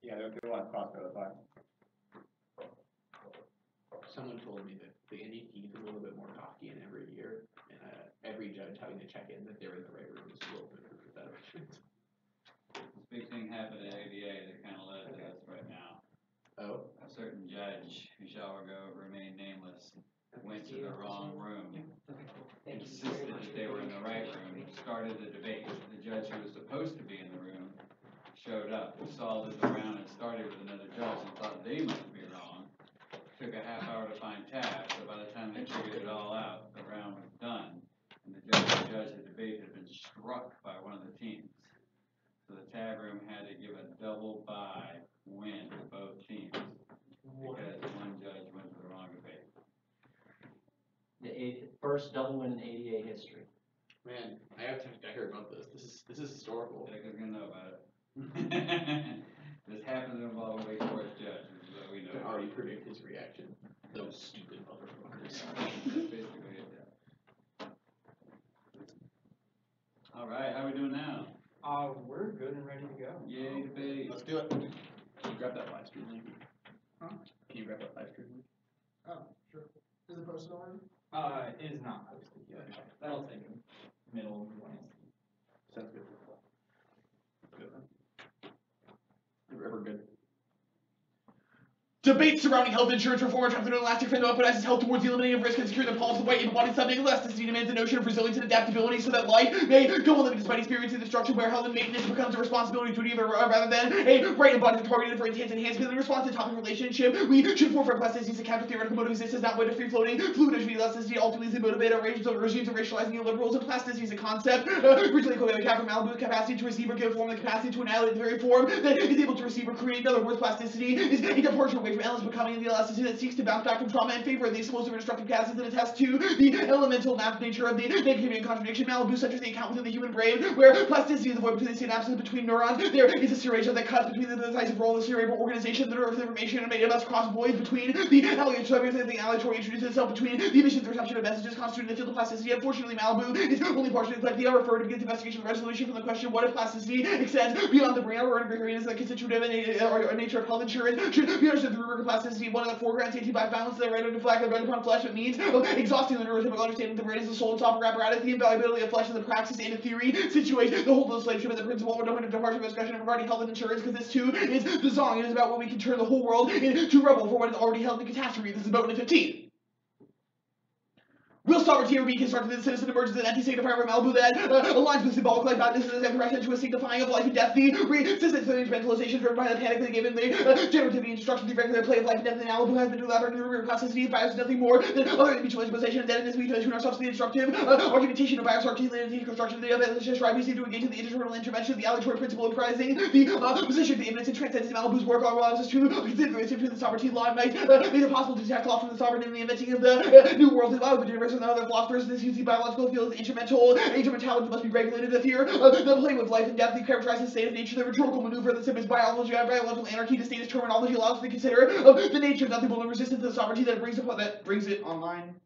Yeah, they want to cross the line. Someone told me that the NDT is a little bit more cocky in every year, and every judge having to check in that they're in the right room is a little bit of that argument. This big thing happened at ADA that kind of led to this right now. Oh. A certain judge, who shall remain nameless, went to the wrong room, insisted that they were in the right room, started the debate. The judge who was supposed to be in the room showed up, saw that the round had started with another judge and thought they must be wrong. Took a half hour to find tab, so by the time they figured it all out, the round was done, and the judge the debate had been struck by one of the teams. So the tab room had to give a double bye win to both teams because one judge went to the wrong debate. The first double win in ADA history. Man, I heard about this. This is historical. Jack is gonna know about it. This happens to involve a Wake Forest judge, so we know. I can already predict his reaction. Those stupid motherfuckers. That's basically it. Yeah. All right, how we doing now? We're good and ready to go. Yay, debate. Let's do it. Can you grab that live stream link? Huh? Can you grab that live stream link? Oh, sure. Is it posted already? It is not posted yet. That'll take a middle of Wednesday. Sounds good. Good. We're good. Debate surrounding health insurance reform attracts an elastic frame that weaponizes health towards the eliminating of risk and securing the policy of the white able-bodied subject. Elasticity demands a notion of resilience and adaptability so that life may go on living despite experiencing destruction, where health and maintenance becomes a responsibility duty rather than a right embodied targeted for intense enhancement. In response to the topic relationship, we should forfeit plasticities to counter theoretical motive existence, not way to free-floating fluid elasticity ultimately motivate regimes of racializing neoliberals, and plasticity is a concept originally equated with Captain Malibu's capacity to receive or give form, the capacity to annihilate the very form that is able to receive or create. In other words, plasticity is a departure away from endless becoming the elasticity that seeks to bounce back from trauma in favor of the explosive and destructive gases that attest to the elemental nature of the negativity and contradiction. Malibu centers the account within the human brain, where plasticity is the void between the synapses between neurons. There is a serration that cuts between the decisive role of the cerebral organization, the nerve information, and made must cross voids between the allotory and the allotory introduces itself between the emissions and reception of messages constituting the field of plasticity. Unfortunately, Malibu is only partially reflected. I refer to the investigation resolution from the question: what if plasticity extends beyond the brain? Or ingredients that constitutive nature of health insurance should be understood through rubric plasticity. One of the foregrounds anti-black violence that right under flag that red upon flesh, it means exhausting the neurotypical understanding of the brain as the soul and software apparatus, the invaluability of flesh in the praxis and the theory situation, the whole of the slave ship and the principle. We're going to departure discussion regarding health and insurance because this too is the song. It is about what we can turn the whole world into rubble for what is already held in catastrophe. This is about 15. Will sovereignty ever be constructed the citizen emerges an anti-state of fire Malibu that aligns with symbolic life madness and is to a signifying of life and death? The resistance to the instrumentalization driven by the panic that given the generativity and destruction the regular play of life and death in Malibu has been to elaborate the rubric plasticity of bias nothing more than other mutual instrumentalization and indebtedness we between ourselves to the destructive argumentation of bias articulated construction of the evidence right we seem to engage in the internal intervention of the allotory principle comprising the position of the evidence and transcendence of Malibu's work allows us to consider the sovereignty law and might make it possible to detect law from the sovereign in the inventing of the new world and the universe and other philosophers. This uses biological field as instrumentality must be regulated. The fear of the play with life and death, the characterized state of nature, the rhetorical maneuver that simulates biology and biological anarchy. The status terminology allows us to consider the nature of nothing but the resistance to the sovereignty that brings it online.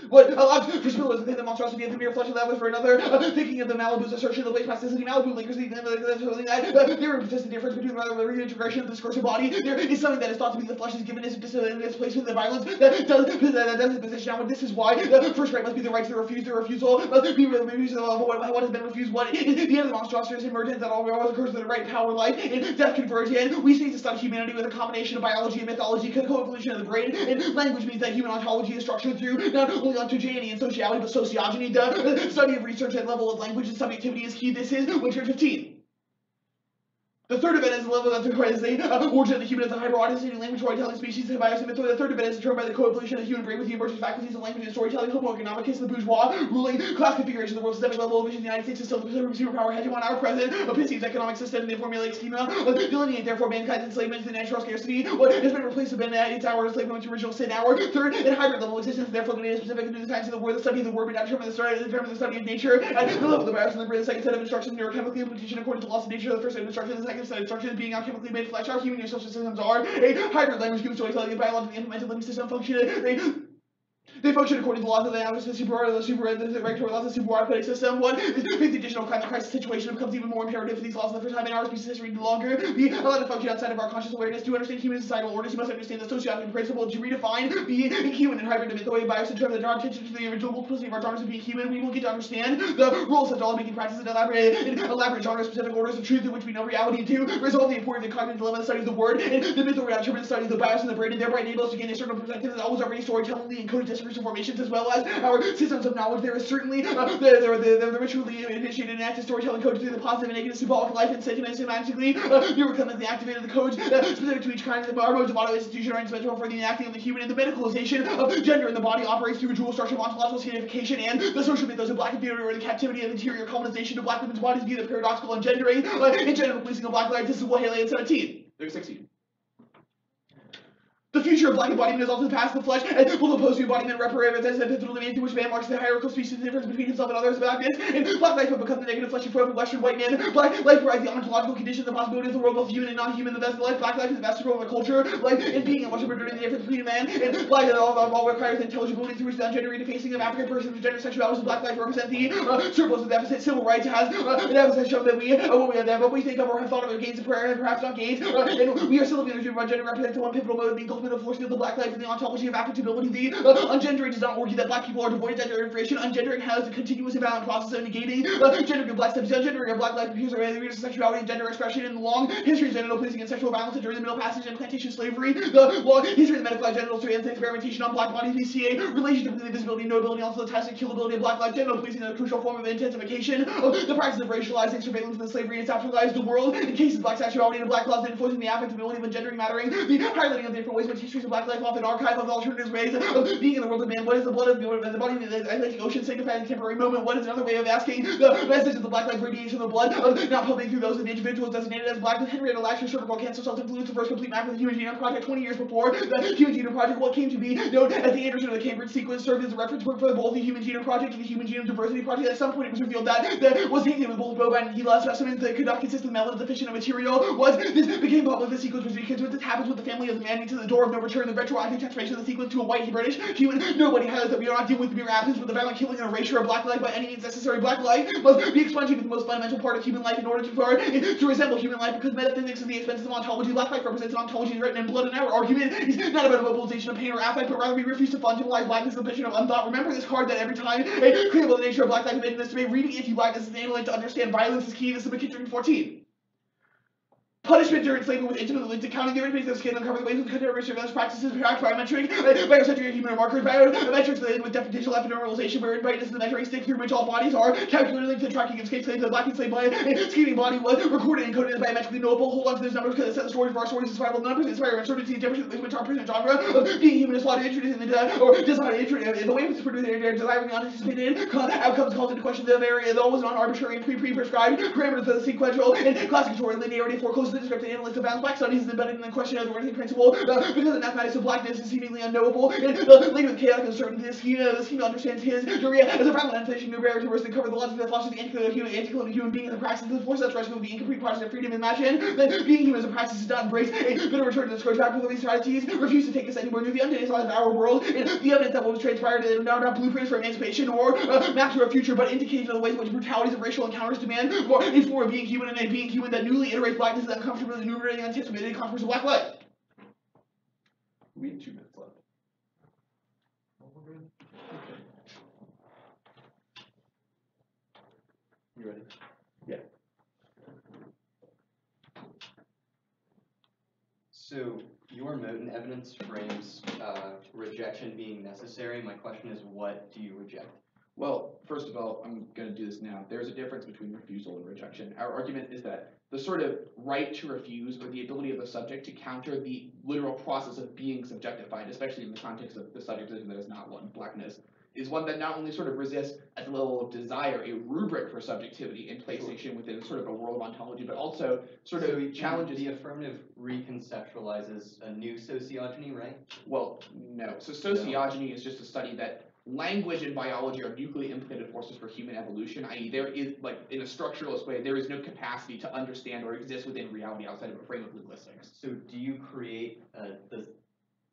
What allows for spillers within the monstrosity of the mere flesh of that was for another thinking of the Malibu's assertion of the waste plasticity. Malibu lingers the that there is a difference between the reintegration of the discursive body. There is something that is thought to be the flesh's given its place with the violence that does its position out. This is why the first right must be the right to refuse. The refusal must be what has been refused. What is the end of the monstrosity's emergence that always occurs to the right power, life, and death converge. And we seek to study humanity with a combination of biology and mythology, co-evolution of the brain, and language means that human ontology is structured through not only ontogeny and sociality, but sociogeny. The study of research at level of language and subjectivity is key. This is winter 15. The third event is the level that requires the origin of the human as a hyper-autistic language storytelling species and bias and myth. The third event is determined by the co-evolution of the human brain with the emergent faculties of language and storytelling. Homo economicus, the bourgeois ruling class configuration of the world's systemic level of vision. The United States is still the superpower hegemon. Our present perceives economic system and the formulaic schema delineate therefore mankind's enslavement to the natural scarcity. What has been replaced has been its hour enslavement to original sin. Our third and hybrid level of existence, therefore the data specific to the science of the word, the study of the word, but not determine the study of nature. At the level of the bias and the brain, the second set of instructions, neurochemical implementation according to laws of nature. The first set of instructions, the second set of instructions being chemically made flesh. Our human social systems are a hybrid language, human storytelling, and biologically implemented living system function. They function according to the laws of the analysis, the regulatory laws of the superarithmetic system. One is the additional crime, the crisis situation becomes even more imperative for these laws in the first time in our species history no longer be allowed to function outside of our conscious awareness. To understand human societal orders, you must understand the sociological principle. To redefine being human and hybrid the way bias in terms of draw attention to the original multiplicity of our genres of being human, we will get to understand the rules of law-making practices and elaborate genre-specific orders of truth in which we know reality to resolve the important and cognitive dilemma, the study of the word, and the myth around the study of the bias in the brain, and thereby enable us to gain a certain perspective that always already storytelling, the encoded discursive formations, as well as our systems of knowledge. There is certainly the ritually initiated and active storytelling codes through the positive and negative symbolic life and sentiment semantically neurocognitively activated the codes specific to each kind of our modes of auto institution are indispensable for the enacting of the human, and the medicalization of gender in the body operates through a dual structure of ontological signification and the social mythos of black inferiority or the captivity of interior colonization of black women's bodies via the paradoxical engendering and genital policing of black life. This is what Haley 17. There's 16. The future of black embodiment is also the past of the flesh, and will oppose the embodiment represents the pivotal domain through which man marks the hierarchical species, the difference between himself and others. Blackness and black life will become the negative fleshy form of Western white man. Black life provides the ontological conditions, the possibility of the world, both human and non-human, the best of life. Black life is the best of the culture, life and being, and what's the difference between man and black, and all requires intelligibility through which the ungendered facing of African persons with gender sexuality and black life represent the surplus of deficit. Civil rights has an deficit shown that what we think of or have thought of gains of prayer and perhaps not gains, and we are still living in a dream about gender represents the one pivotal mode of being ultimate force of the black life and the ontology of affectability. The ungendering does not argue that black people are devoid of gender information. Ungendering has a continuous imbalance process of negating gendering of black steps. Ungendering of black life appears of sexuality and gender expression in the long history of genital pleasing and sexual violence during the Middle Passage and plantation slavery. The long history of the medicalized genital and experimentation on black bodies. We see a relationship between the visibility and knowability, also the test and killability of black life. Genital pleasing is a crucial form of intensification of the practice of racializing surveillance of slavery and its afterlives. The world in cases of black sexuality and black laws enforcing the affectability of engendering mattering. The highlighting of the different ways in which histories of black life often archive of alternative ways of being in the world of man. What is the blood of the body of the Atlantic Ocean signifying a temporary moment? What is another way of asking the message of the black life radiation of the blood of not pumping through those of the individuals designated as black? With Henrietta Lacks' cervical cancer self-influence, the first complete map of the Human Genome Project 20 years before the Human Genome Project, what came to be known as the Anderson or the Cambridge sequence, served as a reference point for both the Human Genome Project and the Human Genome Diversity Project. At some point, it was revealed that there was taken with both bovine and HeLa specimens that could not consist of melanin deficient material. Once this became public, the sequence was because this happens with the family of the man to the door of no return. The retroactive transformation of the sequence to a white British human. Nobody highlights that we are not dealing with mere absence, but the violent killing and erasure of black life by any means necessary. Black life must be expunged with the most fundamental part of human life in order to resemble human life, because metaphysics is the expenses of ontology. Black life represents an ontology written in blood, and our argument is not about a mobilization of pain or affect, but rather we refuse to fundamentalize blackness as a vision of unthought. Remember this card that every time a claim about the nature of black life in this debate, reading anti-blackness is analytic to understand violence is key. This is McKittrick 14. Punishment during slavery with intimately linked to counting the information of skin, uncover the ways in which contemporary surveillance practices interact biometric, biocentric human markers, biometrics related with digital epidermalization, where brightness is the measuring stick through which all bodies are calculated linked to the tracking of escaped slaves. The black enslaved body, scheming body was recorded and encoded as biometrically knowable. Hold on to those numbers because it set the stories of our stories, survival numbers, inspire uncertainty, difference between which our present genre of being human is flawed, introduced in the or designed the way it's produced, they're desiring the unanticipated outcomes calls into question the very always non-arbitrary and pre-prescribed parameters of the sequential and classificatory linearity forecloses the descriptive analytics of black studies is embedded in the question of the working principle because the mathematics of blackness is seemingly unknowable, and linked with chaotic uncertainty. The schema understands his urea as a violent inflation, new barriers to cover the logic that flashes the anti-colonial human being in the practice of the force that's rescue of the incomplete process of freedom. Imagine that being human as a practice is not embrace a bitter return to the scourge back with these strategies, refuse to take us anywhere near the undeniable side of our world, and the evidence that will transpire to not blueprints for emancipation or maps for a future, but indications of the ways in which brutalities of racial encounters demand for a form of being human, and a being human that newly iterates blackness as uncomfortably enumerating anticipated conquers of black life. We have 2 minutes left. You ready? Yeah. So your Moten evidence frames rejection being necessary. My question is, what do you reject? Well, first of all, I'm going to do this now. There's a difference between refusal and rejection. Our argument is that the sort of right to refuse, or the ability of the subject to counter the literal process of being subjectified, especially in the context of the subjectivism that is not one, blackness, is one that not only sort of resists at the level of desire a rubric for subjectivity in PlayStation within sort of a world of ontology, but also sort of challenges. The affirmative reconceptualizes a new sociogeny, right? Well, no. So sociogeny is just a study that language and biology are mutually implicated forces for human evolution, i.e. there is, like, in a structuralist way, there is no capacity to understand or exist within reality outside of a frame of linguistics. So do you create the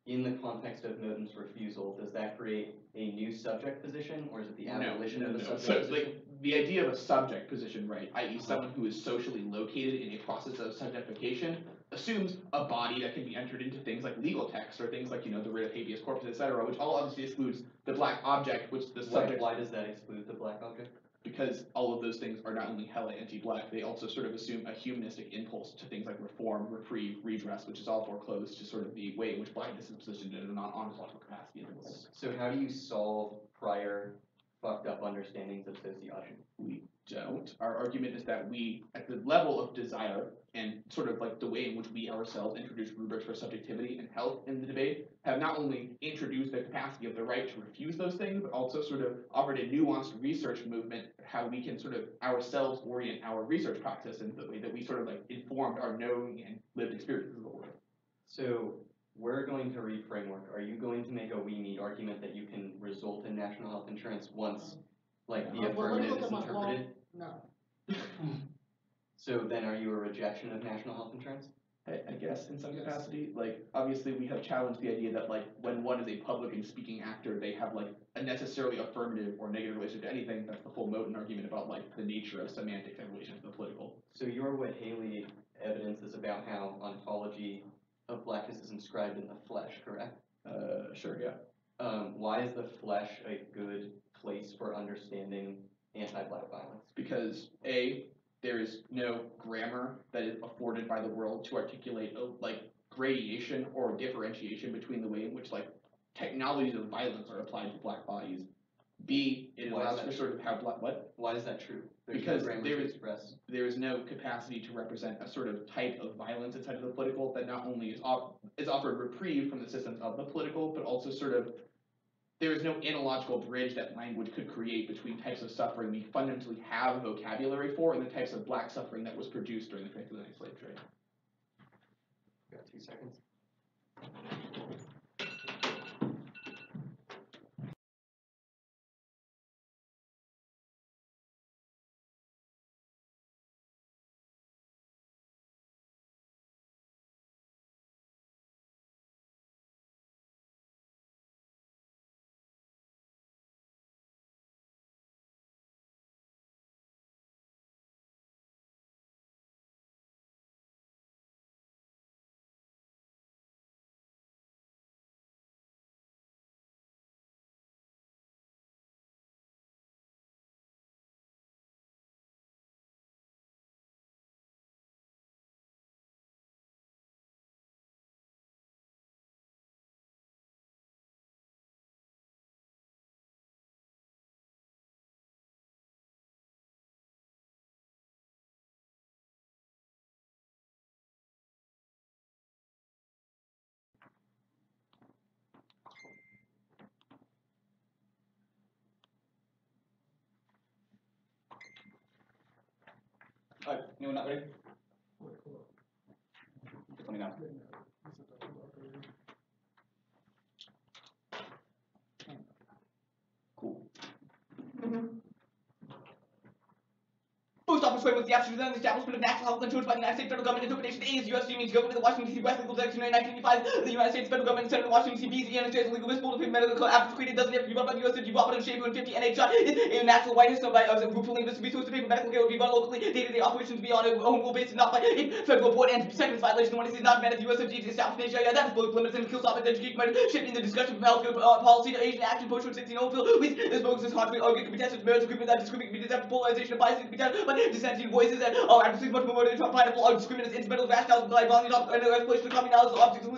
in the context of Moten's refusal, does that create a new subject position, or is it the abolition of the subject So, position? like, the idea of a subject position, right, i.e. someone who is socially located in a process of subjectification, assumes a body that can be entered into things like legal texts, or things like, the writ of habeas corpus, etc., which all obviously excludes the black object, which the subject... Why does that exclude the black object? Because all of those things are not only hella anti-black, they also sort of assume a humanistic impulse to things like reform, reprieve, redress, which is all foreclosed to sort of the way in which blackness is positioned in an ontological capacity in the world. So how do you solve prior fucked up understandings of sociology? We don't. Our argument is that we, at the level of desire, and sort of like the way in which we ourselves introduce rubrics for subjectivity and health in the debate, have not only introduced the capacity of the right to refuse those things, but also sort of offered a nuanced research movement, how we can sort of ourselves orient our research practice in the way that we sort of like informed our knowing and lived experiences of the world. So we're going to read framework. Are you going to make a we need argument that you can result in national health insurance once, like, the affirmative is interpreted? No. So then are you a rejection of national health insurance? I guess in some capacity, like, obviously we have challenged the idea that, like, when one is a public and speaking actor, they have, like, a necessarily affirmative or negative relation to anything. That's the whole Moten argument about, like, the nature of semantics in relation to the political. So your what Haley evidence is about how ontology of blackness is inscribed in the flesh, correct? Sure, yeah. Why is the flesh a good place for understanding anti-black violence? Because A, there is no grammar that is afforded by the world to articulate like gradation or differentiation between the way in which like technologies of violence are applied to black bodies. B, it allows for sort of how what? Why is that true? Because there is no capacity to represent a sort of type of violence inside of the political that not only is offered reprieve from the systems of the political, but also sort of there is no analogical bridge that language could create between types of suffering we fundamentally have a vocabulary for and the types of black suffering that was produced during the transatlantic slave trade. Got 2 seconds. Alright, anyone not ready? Let me know. Cool. Post office framework, the absolute establishment of national health insurance by the United States federal government. Interpretation A is U.S. Unions government of the Washington D.C. West Legal Section 1985. The United States federal government Senate of Washington D.C. The United States legal whistle of medical code after created doesn't have to be run by the U.S. City Department of Shape 150 NHI. A national white system by group linguists to be sourced to pay for medical care would be run locally. Day-to-day operations be on a home rule basis, not by a federal board. And second is violation when it is not met at the U.S. FG to establish an HI. That is both limits and kill stop and educate murder. Shifting the discussion from healthcare policy to Asian action post 16 Oakville. With this bogus is conflict argument can be tested merits agreement that discriminate can be tested polarization of bias can be tested but dissenting voices and advocacy much more motivated to apply to all discriminants instrumental rationales by volume of and exploitation of common knowledge of objects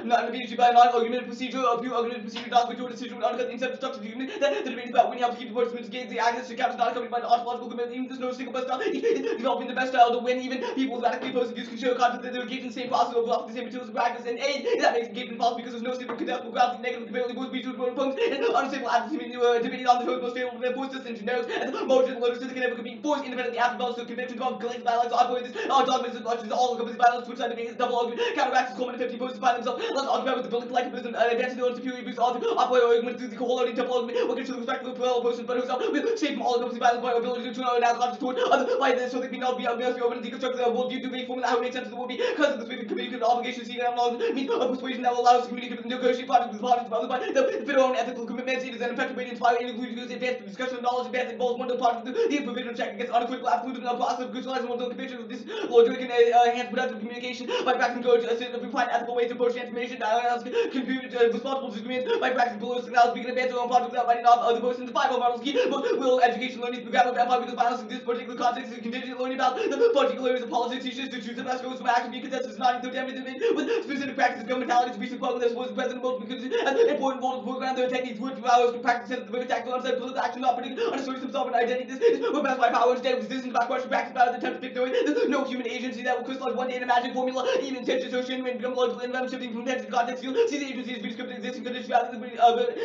not immediately by non-argumentative procedure or pure argumentative procedure not which decision would undercut the incentive structure of the union that the debate is about winning out to keep the voice against the access to caps not accompanied by the ontological commitment even there's no single best style developing the best style to win even people with radically opposed views can show content that they're engaged in the same process of the same materials and practice and aid that makes engagement possible because there's no single contestable ground negative comparatively both between two opponents and unstable advocacy debating on the most favorable voices and generics and motion literature that can never compete force independently after both so conventions, galactic violence, operates, dogmas, and arches, all encompassing violence, switch side against double argument, counteracts, culminate 15 posts to find themselves, less occupied with the building collectivism, advancing their own superior views, operate argument through the whole double argument, working to the respect of the plural persons, but himself, with shape from all encompassing violence by our ability to turn our now conscious toward other, by this, so that we not be open and deconstruct the worldview to make form how it makes sense of the world, because of this, we can communicate the obligation to seek out knowledge, means of persuasion that will allow us to communicate and negotiate projects with projects of others, by the fit our own ethical commitments, it is an effective way to inspire and include use advance the discussion of knowledge, advance involves one of the projects, the provision of check against unequivocal, absolute, and process of crystallizing one of the conviction of this logic and enhance productive communication by practicing code, we find ethical ways to approach transformation, contribute responsible disagreements by practicing political signals, we can advance our own projects without writing off other persons, the 5 models key, will education learning through grammar, empire with the violence in this particular context, is contingent learning about the particular areas of politics, issues to choose the best goals from action, be consensus, not into damage with specific practices, governmentalities, recent quote, this was the president most because important role to program their techniques, work 2 hours to practice sense of the tactical onset, political action, not predicting, understanding himself and identity, this is what best by power, instead resistance by question, practice about the attempt to pick their way, no human agency that will crystallize one day in a magic formula, even intention, association, and become logical invention, shifting from intention to context, you'll see the agency as prescriptive existing conditions rather than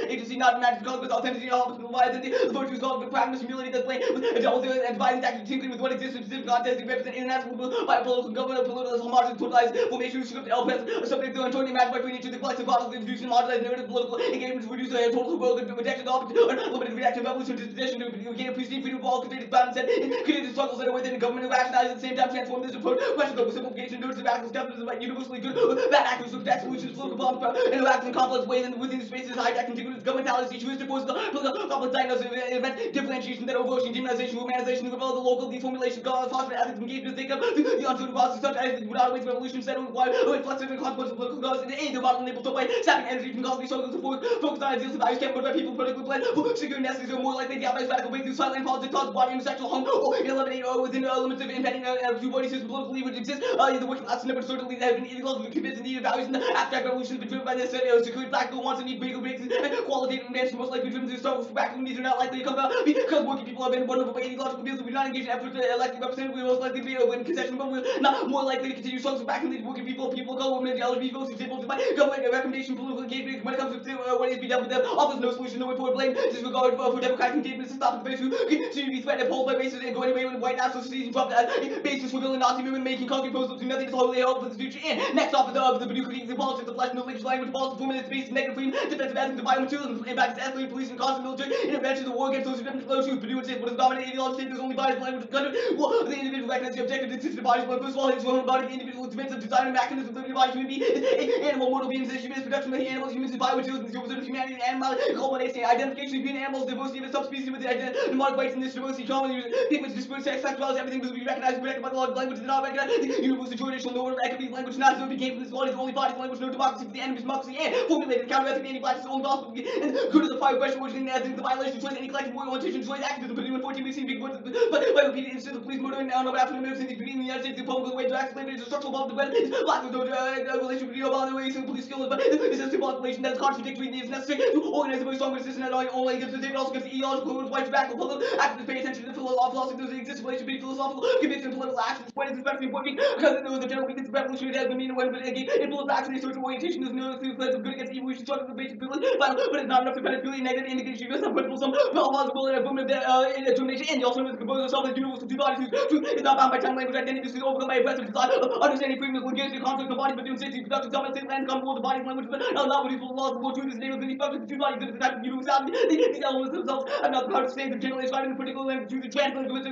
agency not magic cause, but authenticity, and opposite of identity, the virtues called the pragmatism, humility that's plain, with adults and dividing tactics, tinkering with what exists in specific context, and represent international by political government, political homogenous, totalized formation, script, LPS, subject to Antonio Match by creating the collective bottles, introducing modernized narrative, political engagement, reduce the total world, rejection, limited reaction, evolution, disposition, to gain a prestige, freedom of all, creative balance, and creative struggles that are within the government, rationalize at the same time, transform this approach, question over simplification, notice of radical steps, like universally good, bad actors, look at solutions, political bombs, interact in complex ways, and within the spaces, hijack, contiguous, governmentalities, issues, to force the political complex diagnosis, event, differentiation, that overocean, demonization, humanization, develop the local deformulation, phosphate ethics, engagement, think of the uncertain process, such as without ways of evolution, set on require, reflexive and consequences of political causes, and aid the model enabled to by sapping energy from cosmic struggles to focus on ideals of values kept by people, politically planned, secure necessities are more likely to outweigh radical breakthroughs, silent politics, cause body and sexual harm, or eliminate within limits of impending two body system politically which exist, the working class never certainly have been ideological convinced in the values and the abstract revolutions been driven by this security practical wants and need bigger breaks and qualitative advancement most likely driven through struggles for practical needs are not likely to come about because working people have been wonderful by ideological views we not engage in efforts to elect representatives we most likely to be in concession but we're not more likely to continue struggles for practical needs working people of color women LGBT folks disabled by government recommendation political engagement when it comes to what is to be done with them offers no solution no way forward blame disregard for democratic engagement to stop the base who continue to be threatened opposed by races and going away when white national societies drop that basis for villain Nazi movement making concrete proposals to nothing is wholly held for the future and next off of the bureaucracies and politics of flesh no language language policy 4 minutes based negative freedom defensive ethics of biomaterials impacts escalating police and constant military intervention the war against those who didn't flow truth Purdue and what is dominant ideology there's only bias language of the country well the individual recognizes the objective exists in the bodies but first of all his own body the individual defensive design and mechanism of the body human being is animal mortal beings is human production of the animals humans is biomaterials and the opposite of humanity and animal culminates in identification between animals diversity of its subspecies with the mnemonic weights in this diversity trauma pigments dispersed sex sexuality everything will be recognized protected by the law of language is not recognized the universal traditional norm of equity language not so became from this quality only bodies language no democracy for the enemy's democracy and formulated counter-ethic anti-blackness only gospel and good of the fire pressure originating ethics the violation choice any collective moral orientation choice activism Purdue in 14 weeks big words but by repeated instances of police murdering now no African Americans in the United States the Republic of the way to act slavery is a structural problem the lack of no relation between Obama ways and police skills but it's a simple population that is contradictory and is necessary to organize a very strong resistance that only gives the table also gives the ideological and white radical political activists pay attention to the philosophy there's an existing relation between philosophical conviction and political action what is especially important because there was a general weakness of revolutionary has been mean when but again in political action social orientation there's no through plans of good against evil we should struggle with basic privilege but it's not enough to kind of purely negative indication of some principle some plausible and affirmative determination and the alternative compose ourselves as universal two bodies whose truth is not bound by time language identity is overcome by aggressive desire understanding freedom is against the conflict of bodies but doing safety production dominant state land comfortable with the bodies language but not what people laws the world truth is the name of any function the two bodies exhibit the type of universality these elements themselves have not the power to say the generally described in the particular language truth the translanguage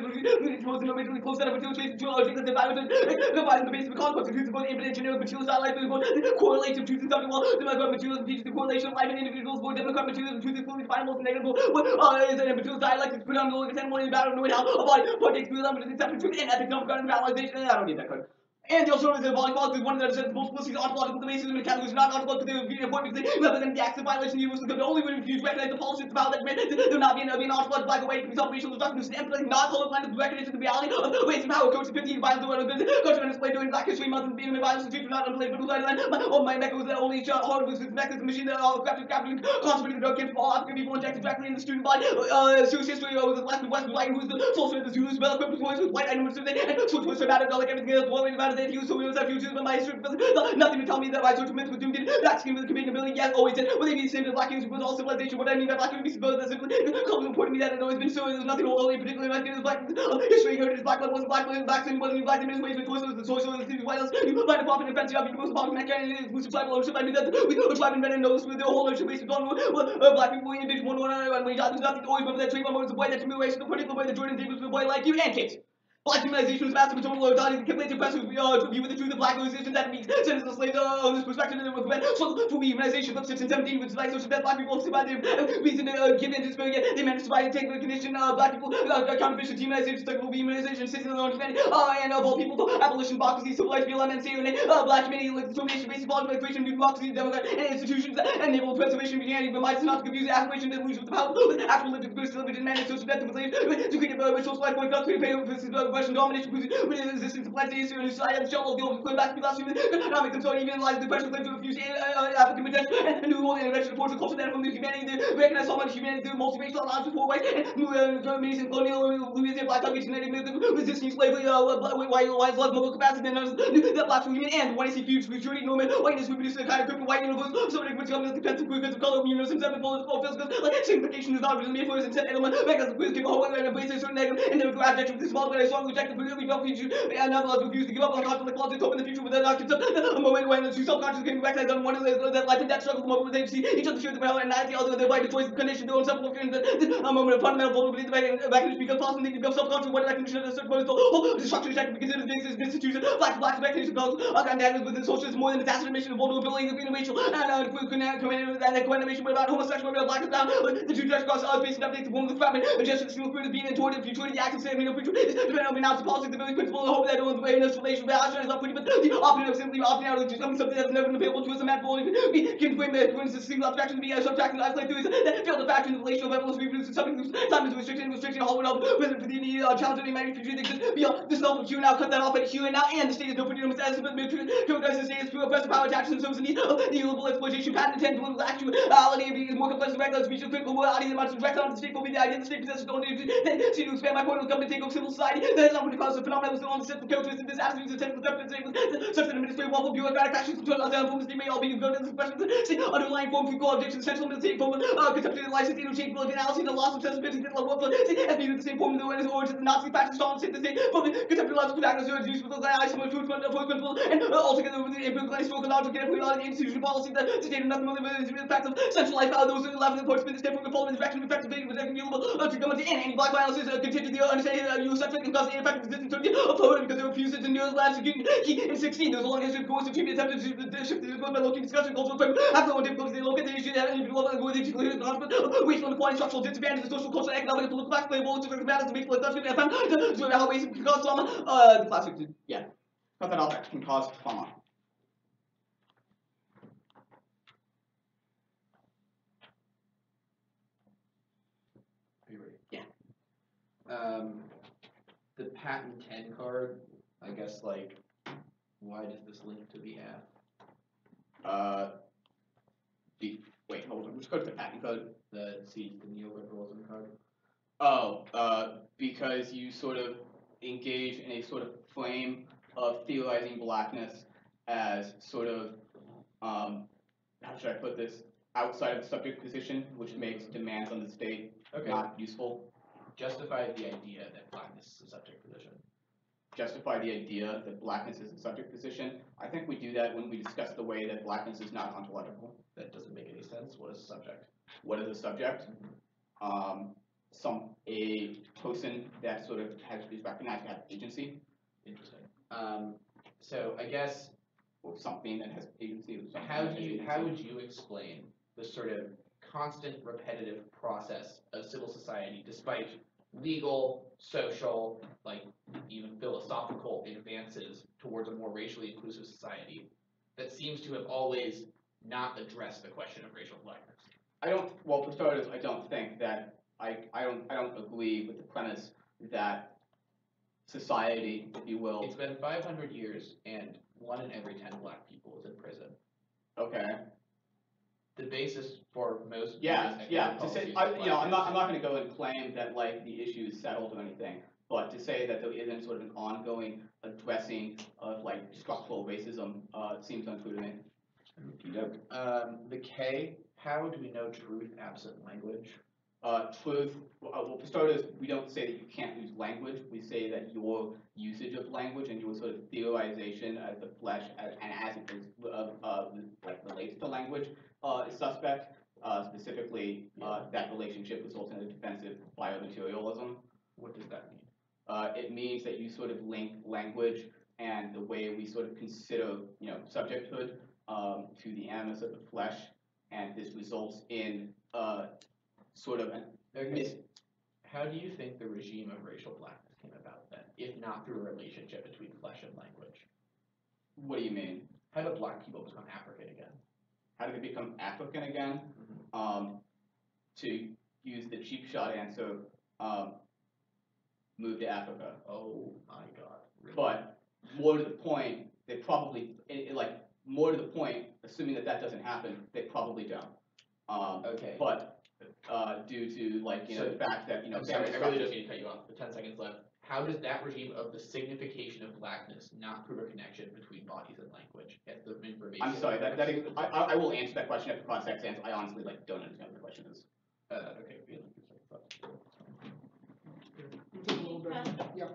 composed an originally close set of material traces to articles and values revising the basis of conquest the truth of both infinite generic materials not life both correlative truth and something well democratic materials and features the correlation of life and individuals both democratic materials and truth is fully definable and negative is an materials dialectics predominantly extend one in battle knowing how a body partakes through language and accepting truth and ethics not regarding validation and I don't need that code. And the alternative is volume policy is one that says multiplicity ontological domains in categories not ontological because they are important because they represent the acts of violation of the universal government only when you recognize the policy of the power that there will not be an ontological black away from self-racial destruction and empathy not colorblind to recognize the reality of race and power coach 15 violence the world of good culture and display during Black History Month and being violence and future not unrelated but land oh my mecca was the only hard was the mechanism machine that all crafted capturing concentrated drug camps from all African people injected directly in the student body serious history over the last West white who's the soul of the Zulus well equipped with white animals and switch was about it like everything else well about matters that he was so real that future, but my history nothing to tell me that my social myth was doomed in black skin with committing ability, yes, always did. Will they be the same as black humans with all civilization? What I mean by black humans be supposed that simply culture reporting me that it had always been so, there's nothing only particularly my skin is black history, heritage, black blood wasn't black blood, black skin wasn't even black in many ways, but choice was the source of the city's white house. You find a profit and fancy of you most popular man and exclusive tribal ownership. I mean that we tribe and men and knows with their whole ownership based on black people individual one another, and when you there's nothing to always remember that trait one moment of boy that to me race the particular way the Jordan Davis was a boy like you and Kate. Black humanization is massive total authority that complete impressive to view with the truth of black organization that means sentence of slaves on this perspective and with prevent struggle for humanization from 6 and 17 which is like social that black people survive their reason to give in to spirit yet they manage to survive and take the condition black people countervision to humanization technical humanization citizen on humanity and of all people abolition democracy civilized BLM and CUNA black humanity like determination basic voluntary creation democracy democrat and institutions that enable preservation of humanity but minds not to confuse aspiration and illusion with the power with actual lived experience delivered in man and social death and slaves to create a social life point not create pain versus Russian domination with the existence of planets in society of the shell of the old going back to the last human economic concern even lies the pressure claims to refuse African protection and new world intervention force of culture that from the humanity they recognize so much humanity through multiracial alliance with four whites and Germany's and colonial Louisiana black countries genetic resisting slavery white blood moral capacity and that blacks were human and when I see futurity no man whiteness would produce a kind of crippling white universe somebody which comes depends on because of color universe and seven political physical like signification is not originally made for us and set element because the quiz give a whole and embrace a certain negative and never to adjective with this small but I strongly reject the we felt future and nonetheless refuse to give up on constantly closet hope in the future without concept a moment when the two self-conscious can recognize on one of that life and death struggle the moment when they see each other share the power and not the other thereby the choice of condition their own self-fulfilling a moment of fundamental vulnerability the recognition becomes false and they become self-conscious what recognition of a certain moment whole destruction is to be considered as an institution black recognition goes and within socialism more than a tacit admission of vulnerability of interracial and condemnation about homosexual black down the two directions across space and updates the woman's fragment and just the single spirit of being and toward the future the active state of future depending on the policy the very principle of hope that everyone's way in this relation value is not pretty but the option of simply opting out of something that's never been available to us a man we can frame it for instance single abstraction to be a subtraction isolate theories that fail the faction of relation of evidence reproduce something whose time is restriction hollowed out present for the need challenge any man future that exists beyond this self of Q now cut that off at Q and now and the state is no freedom as but characterize the state as pure oppressive power attached to the service and need of neoliberal exploitation patent intent political actuality is more complex than regular speech of critical morality than much direct on the state will be the idea the state possesses don't then see to expand my point will come to take over civil society that is not what the cause of phenomenon was on the system characteristics this attitude is technical depth such an administrative waffle bureaucratic actions control down from the state may all be good as expressions see underlying form for core objections essential to the state form conceptual license interchangeability analysis the loss of sensibility that level of see as being the same form of the awareness origins the Nazi fascist Stalin state the state from the conceptualized practice of use with the similar truth first principle and altogether with the empirical and historical knowledge of getting the institutional policy that the state of nothing really is the facts of centralized power those who left the ports been the state from the following direction effectively with every to come into any black violence is contingent the understanding that Eurocentric and causing ineffective existence of power because they refuse it in years last key in 16 there's a long history of coercive treatment attempted to shift the by locating discussion cultural frame after one difficulties they locate the issue that any people go with the concept of racial inequality structural disadvantage social cultural economic and political class play roles to matters to make political country and found to how racism can cause trauma the classic yeah cut that off can cause trauma. Are you ready? Yeah. The patent 10 card, I guess, like, why does this link to the app? Wait, hold on. Which code is the patent code? The neoliberalism card? Oh, because you sort of engage in a sort of frame of theorizing blackness as sort of, how should I put this, outside of the subject position, which makes demands on the state not useful. Justify the idea that blackness is a subject position. Justify the idea that blackness is a subject position. I think we do that when we discuss the way that blackness is not ontological. That doesn't make any sense. What is a subject? What is a subject? A person that sort of is recognized to have agency. Interesting. So I guess, Or something that has agency. how would you explain the sort of constant repetitive process of civil society, despite legal, social, like even philosophical advances towards a more racially inclusive society, that seems to have always not addressed the question of racial blackness? Well, for starters, I don't think that I don't agree with the premise that society, if you will. It's been 500 years, and 1 in every 10 black people is in prison. Okay. The basis for most Yeah. To say, policies I'm not going to go and claim that like the issue is settled or anything, but to say that there isn't sort of an ongoing addressing of like structural racism seems untrue to me. The K, how do we know truth absent language? Truth, well, for starters, we don't say that you can't use language. We say that your usage of language and your sort of theorization as the flesh and as it is, like relates to language is suspect. Specifically, that relationship results in a defensive biomaterialism. What does that mean? It means that you sort of link language and the way we sort of consider, subjecthood to the animus of the flesh, and this results in sort of an How do you think the regime of racial blackness came about then, if not through a relationship between flesh and language? What do you mean? How did black people become African again? How did they become African again? To use the cheap shot answer, move to Africa. Oh my God. Really? But more to the point, they probably, more to the point, assuming that doesn't happen, they probably don't. Okay. But due to the fact that I'm sorry, I really just need to cut you off. With 10 seconds left. How does that regime of the signification of blackness not prove a connection between bodies and language? Get the information. I'm sorry. I will answer that question after context answer. I honestly don't understand what the question is. Okay. Take a little bit. Yeah.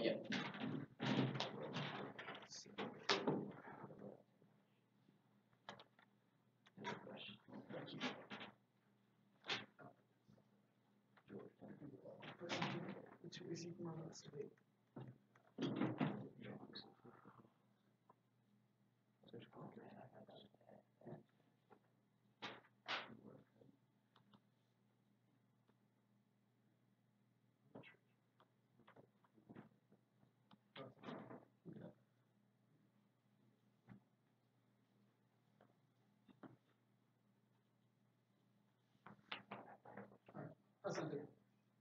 Yeah. Too easy for us to be. That's not it.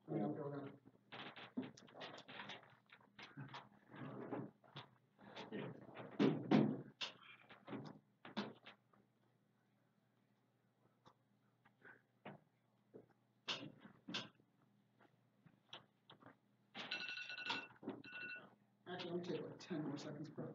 We don't feel that. Actually, let me take like 10 more seconds, bro.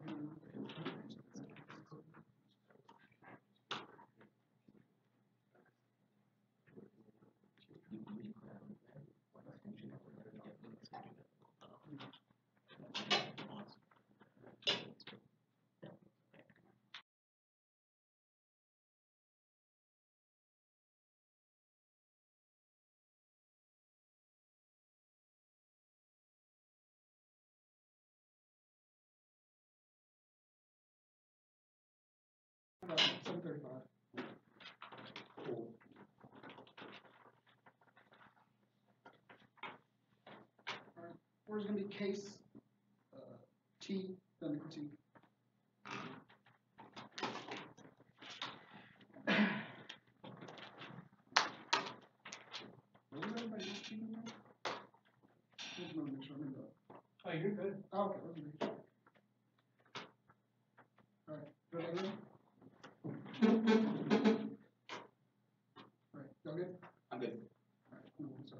7:35. Cool. Alright, where's gonna be case, T, then the critique. Was everybody else cheating there? Just wanna make sure I'm in the. Oh, you're good. Oh, okay, let me make sure. Alright, good everyone? Alright, y'all good? I'm good. Alright, cool, so.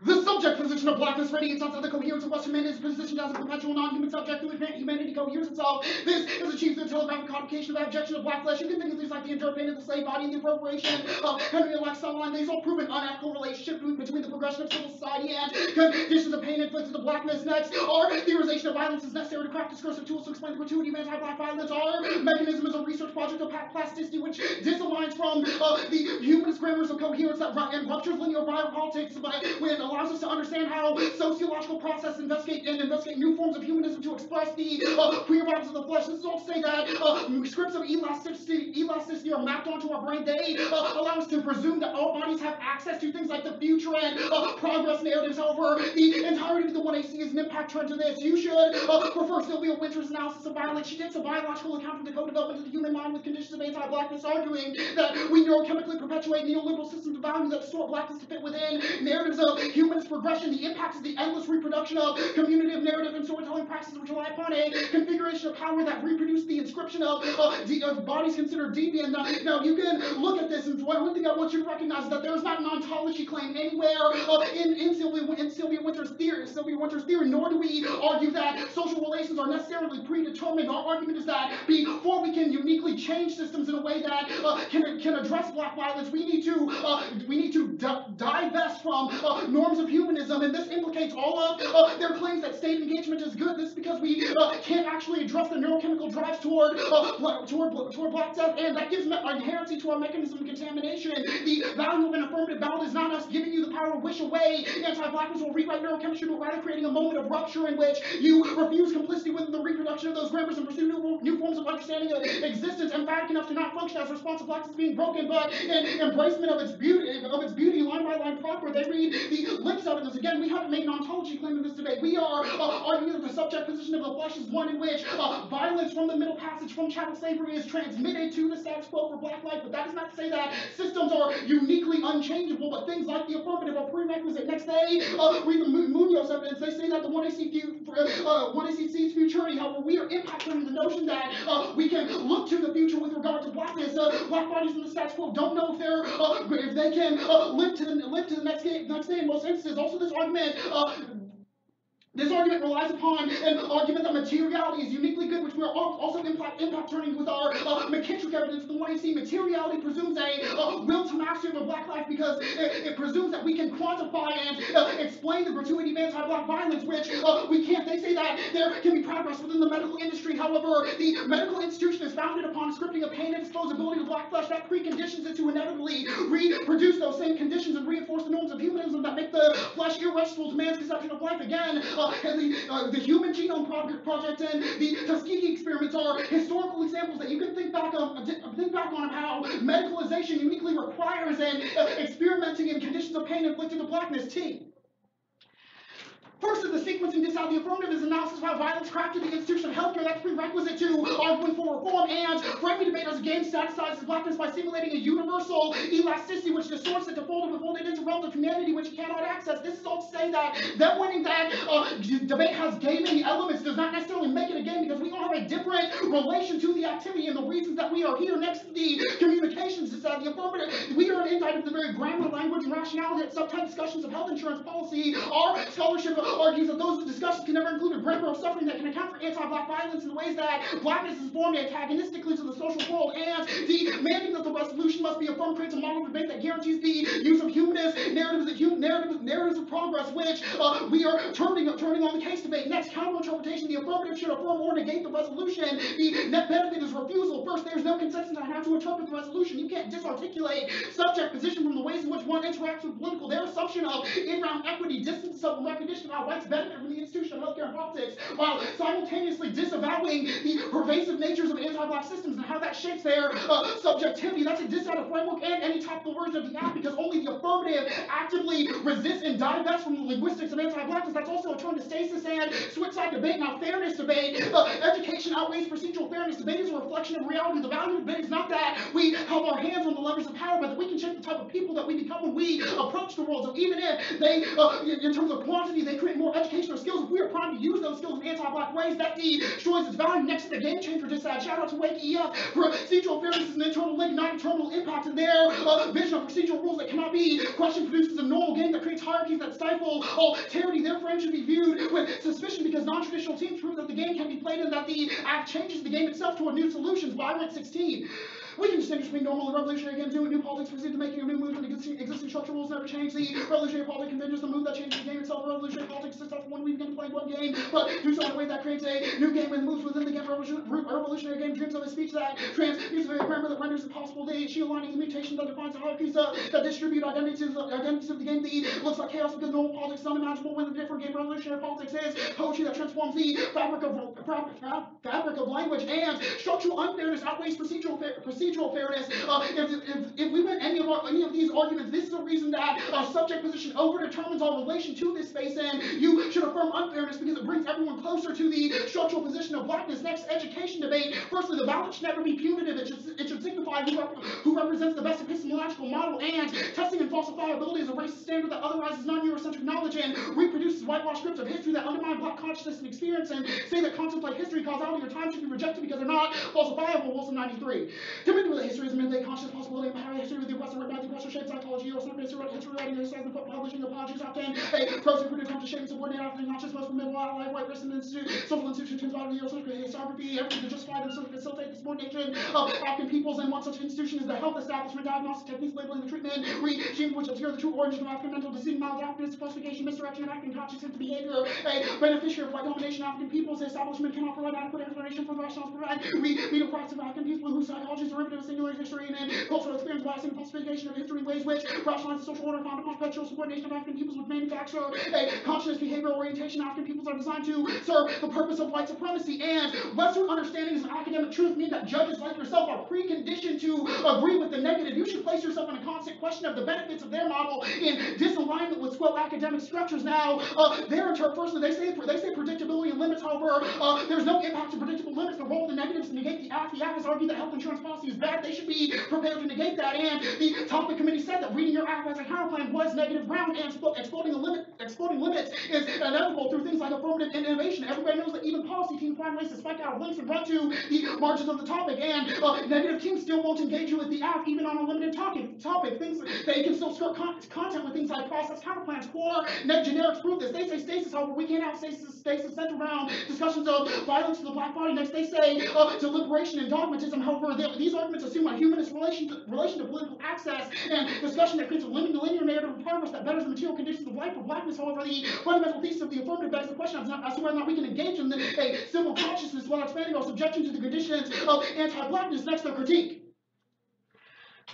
The subject position of blackness radiates outside the coherence of Western man is positioned as a perpetual non-human subject through which humanity coheres itself. This is achieved through the telegraphic codification of the abjection of black flesh. You can think of things like the endured pain of the slave body and the appropriation of Henry and Lex Sunline. These all prove an unethical relationship between the progression of civil society and conditions of pain inflicted to blackness. Next, our theorization of violence is necessary to craft discursive tools to explain the gratuity of anti-black violence. Our mechanism is a research project of plasticity which disaligns from the humanist grammars of coherence that and ruptures linear biopolitics, but when it allows us to understand how sociological processes investigate new forms of humanism to express the pre-arrivals of the flesh. This is all to say that scripts of elasticity are mapped onto our brain. They allow us to presume that all bodies have access to things like the future and progress narratives. However, the entirety of the 1AC is an impact trend to this. You should prefer Sylvia Winter's analysis of violence. She takes a biological account of the co-development of the human mind with conditions of anti-blackness, arguing that we neurochemically perpetuate neoliberal systems of value that distort blackness to fit within narratives of humanist progression. The impact is the endless reproduction of communicative narrative and storytelling practices which rely upon a configuration of power that reproduce the inscription of bodies considered deviant. Now you can look at this, and one thing I want you to recognize is that there is not an ontology claim anywhere in Sylvia Winter's theory, nor do we argue that social relations are necessarily predetermined. Our argument is that before we can uniquely change systems in a way that can address black violence, we need to divest from norms of humanism, and this implicates all of their claims that state engagement is good. This is because we can't actually address the neurochemical drives toward black death, and that gives inherency to our mechanism of contamination. The value of an affirmative ballot is not us giving you the power to wish away anti-blackness or rewrite neurochemistry, but rather creating a moment of rupture in which you refuse complicity with the reproduction of those grammars and pursue new forms of understanding of existence, emphatic enough to not function as response to blackness being broken, but in embracement of its beauty, line by line proper. They read the lips evidence. Again, we haven't made an ontology claim in this debate. We are arguing that the subject position of the flesh is one in which violence from the Middle Passage from chattel slavery is transmitted to the status quo for black life, but that is not to say that systems are uniquely unchangeable, but things like the affirmative are prerequisite. Next, they read the Munoz evidence. They say that the 1AC sees futurity. However, we are impacting the notion that we can look to the future with regard to blackness. Black bodies in the status quo don't know if they can live to the next day in most instances. Also, this argument relies upon an argument that materiality is uniquely good, which we are also impact turning with our McKittrick evidence. The one you see, materiality presumes a will to mastery of black life because it presumes that we can quantify and explain the gratuity of anti-black violence, which we can't. They say that there can be progress within the medical industry. However, the medical institution is founded upon scripting of pain and disposability of black flesh that preconditions it to inevitably reproduce those same conditions and reinforce the norms of humanism that make the flesh irresistible to man's conception of life. Again, the Human Genome Project and the Tuskegee experiments are historical examples that you can think back on how medicalization uniquely requires and experimenting in conditions of pain inflicted to blackness. First is the sequencing this out. The affirmative is analysis of how violence crafted the institution of healthcare. That's prerequisite to arguing for reform, and framing debate as a game staticizes blackness by simulating a universal elasticity which distorts it to fold it into realms of humanity which it cannot access. This is all to say that them winning that debate has gaming elements does not necessarily make it a game, because we all have a different relation to the activity and the reasons that we are here. Next to the communications is that the affirmative, we are an indictment of the very grammar, language, and rationality that subtype discussions of health insurance policy. Our scholarship argues that those discussions can never include a grammar of suffering that can account for anti-black violence in the ways that blackness is formed antagonistically to the social world, and demanding that the resolution must be affirmed creates a model of debate that guarantees the use of humanist narratives of progress, which we are turning on the case debate. Next, counter-interpretation. The affirmative should affirm or negate the resolution. The net benefit is refusal. First, there's no consensus on how to interpret the resolution. You can't disarticulate subject position from the ways in which one interacts with political. Their assumption of in-round equity distances of recognition of how whites benefit from the institution of healthcare and politics while simultaneously disavowing the pervasive natures of anti-black systems and how that shapes their subjectivity. That's a diss out of framework and any topical version of the app, because only the affirmative actively resists and divests from the linguistics of anti-blackness. That's also a term to stasis and switch side debate. Now, fairness debate, education outweighs procedural fairness. Debate is a reflection of reality. The value of debate is not that we have our hands on the levers of power, but that we can shape the type of people that we become when we approach the world. So even if they, in terms of quantity, they create more educational skills, if we are primed to use those skills in anti-black ways, that destroys its value. Next to the game changer dissad, shout out to Wake EF. Procedural fairness is an internal link, not a terminal impact, in their vision of procedural rules that cannot be questioned produces a normal game that creates hierarchies that stifle alterity. Their frame should be viewed with suspicion because non-traditional teams prove that the game can be played and that the act changes the game itself toward new solutions. Why went 16? We can distinguish between normal and revolutionary games. Doing new politics proceeds to making a new move, and existing structural rules never change. The revolutionary politics conventions the move that changes the game itself. Revolutionary politics is successful when we begin playing one game, but do so in a way that creates a new game and moves within the game. Revolutionary game dreams of a speech that transmutes a grammar that renders it possible. She aligning the mutation that defines the hierarchies that distribute identities of the game. The looks like chaos because normal politics is unimaginable when the different game. Revolutionary politics is poetry that transforms the fabric of language, and structural unfairness outweighs procedural fairness. If we win any of these arguments, this is a reason that our subject position overdetermines our relation to this space, and you should affirm unfairness because it brings everyone closer to the structural position of blackness. Next, education debate. Firstly, the ballot should never be punitive. It should signify who represents the best epistemological model, and testing and falsifiability is a racist standard that otherwise is non-Eurocentric knowledge and reproduces whitewashed scripts of history that undermine black consciousness and experience and say that concepts like history, causality, or time should be rejected because they're not falsifiable. Wilson 93. Committing with history is a myth, conscious possibility of how history with the oppressor, written by the oppressor, shaped psychology, or some history writing, exercise, and publishing apologies, often a process for attempt to shape and subordinate often not just most formidable ally, white race and social institutions, body, historiography, everything to justify them so to facilitate the subordination of African peoples, and one such institution is the health establishment, diagnostic techniques, labeling, the treatment regime which obscure the true origin of African mental disease, maladaptiveness, falsification, misdirection of African consciousness into behavior, a beneficiary of white domination of African peoples. The establishment cannot provide adequate explanation for the rationales provide medial practice of African people whose psychology is derivative of singular history and cultural experience, biasing falsification of history in ways which rationalize the social order founded upon perpetual subordination of African peoples, which manufacture a conscious behavioral orientation. African peoples are designed to serve the purpose of white supremacy, and Western understandings of academic truth mean that judges like yourself are preconditioned to agree with the negative. You should place yourself in a constant question of the benefits of their model in disalignment with squat academic structures. Now, firstly, they say predictability and limits. However, there's no impact to predictable limits. The role of the negatives to negate the act. The act has argued that health insurance policy is bad. They should be prepared to negate that. And the topic committee said that reading your act as a counterplan was negative ground, and exploding limits is inevitable through things like affirmative innovation. Everybody knows that even policy teams find ways to spike out of links and run to the margins of the topic, and negative teams still won't engage you with the act even on a limited topic. Things they can still skirt content with things like process counterplans. Core net generics prove this. They say stasis, however, we can't have stasis centered around discussions of violence to the black body. Next, they say deliberation and dogmatism. However, these arguments assume a humanist relation to political access and discussion that creates a linear narrative of progress that betters the material conditions of life for blackness. However, the fundamental thesis of the affirmative begs the question as to whether or not we can engage in a civil consciousness while expanding our subjection to the conditions of anti-blackness. Next, their critique.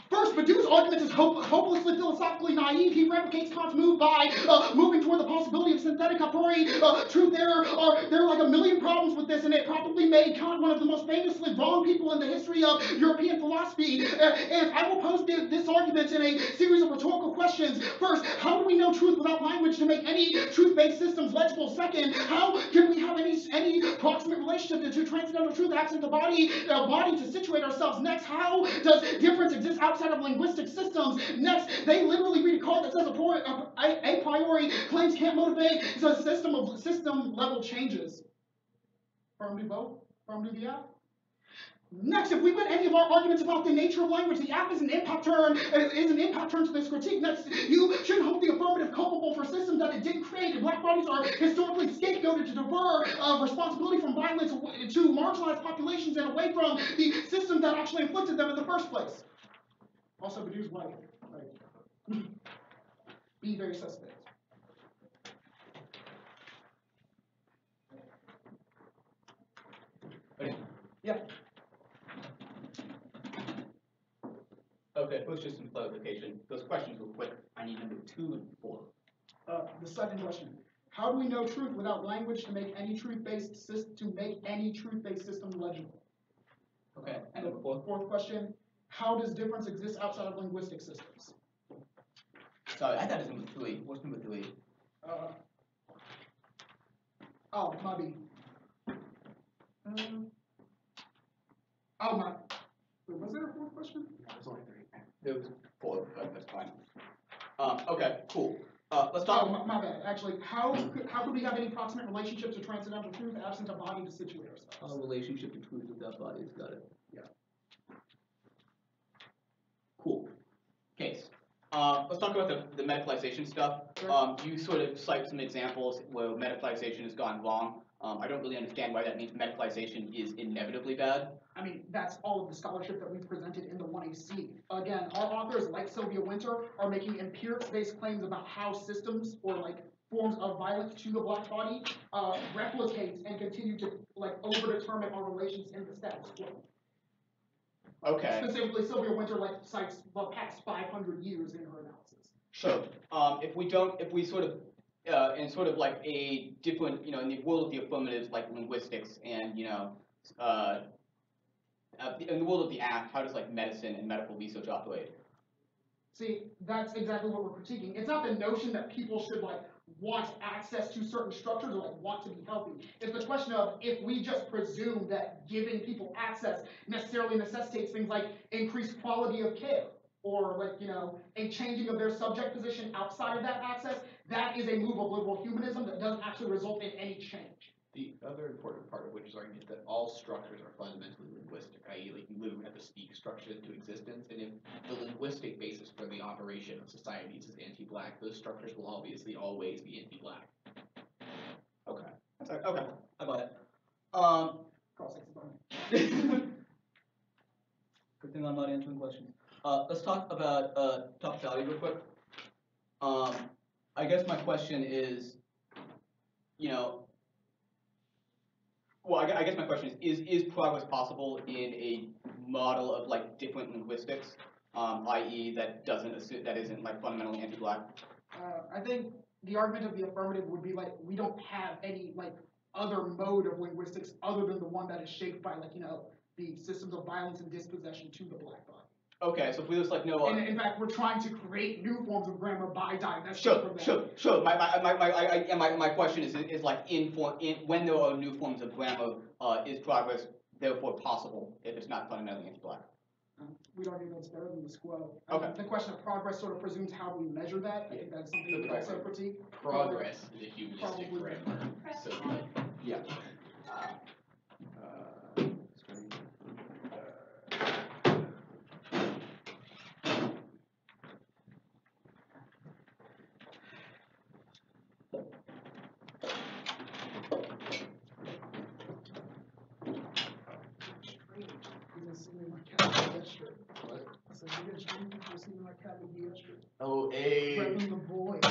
First, Badu's argument is hopelessly philosophically naive. He replicates Kant's move by moving toward the possibility of synthetic a priori truth. There are like a million problems with this, and it probably made Kant one of the most famously wrong people in the history of European philosophy. And I will pose this argument in a series of rhetorical questions. First, how do we know truth without language to make any truth-based systems legible? Second, how can we have any proximate relationship to transcendental truth acts in the body to situate ourselves? Next, how does difference exist outside of linguistic systems? Next, they literally read a card that says a priori claims can't motivate the system level changes. Firm do both? Firm do the app? Next, if we win any of our arguments about the nature of language, the app is an impact turn to this critique. Next, you shouldn't hold the affirmative culpable for systems that it didn't create, and black bodies are historically scapegoated to divert responsibility from violence to marginalized populations and away from the systems that actually inflicted them in the first place. Also, Badu's white. Like, be very suspect. Okay. Yeah. Okay, let's just implode location. Those questions were quick. I need number 2 and 4. The second question. How do we know truth without language to make any truth-based system legible? Okay, And the fourth question, how does difference exist outside of linguistic systems? sorry, I thought it was number 3. What's number 3? My B. Wait, was there a fourth question? There's only 3. There was 4, but that's fine. Okay, cool. Let's talk. My bad. Actually, how could we have any proximate relationship to transcendental truth absent a body to situate ourselves? Relationship to truth without bodies. Got it. Yeah. Cool. Case. Let's talk about the medicalization stuff. Sure. You sort of cite some examples where medicalization has gone wrong. I don't really understand why that means medicalization is inevitably bad. I mean, that's all of the scholarship that we've presented in the 1AC. Again, our authors, like Sylvia Winter, are making empirics-based claims about how systems or like forms of violence to the black body replicate and continue to like overdetermine our relations in the status quo. Okay. Specifically, Sylvia Winter like cites the past 500 years in her analysis. Sure. If we sort of in sort of like a different, in the world of the affirmatives like linguistics and, in the world of the act, how does like medicine and medical research operate? See, that's exactly what we're critiquing. It's not the notion that people should like want access to certain structures or like want to be healthy. It's the question of if we just presume that giving people access necessarily necessitates things like increased quality of care or like, a changing of their subject position outside of that access, that is a move of liberal humanism that doesn't actually result in any change. The other important part of which is argument that all structures are fundamentally linguistic, i.e. like you literally have to speak structure into existence, and if the linguistic basis for the operation of societies is anti-black, those structures will obviously always be anti-black. Okay. Okay. I got it. Cross-sex environment. Good thing I'm not answering questions. Let's talk about totality real quick. I guess my question is, I guess my question is progress possible in a model of like different linguistics, i.e. that isn't like fundamentally anti-black? I think the argument of the affirmative would be like we don't have any like other mode of linguistics other than the one that is shaped by like the systems of violence and dispossession to the black body. Okay, so if we just like know. In fact, we're trying to create new forms of grammar by divesting from that. Sure. My question is like when there are new forms of grammar, is progress therefore possible if it's not fundamentally anti-black? We'd argue that's better than the squo. Okay. The question of progress sort of presumes how we measure that. I think that's something we also critique. Progress is a humanistic Probably. grammar. So Yeah. Oh, Repping the boys.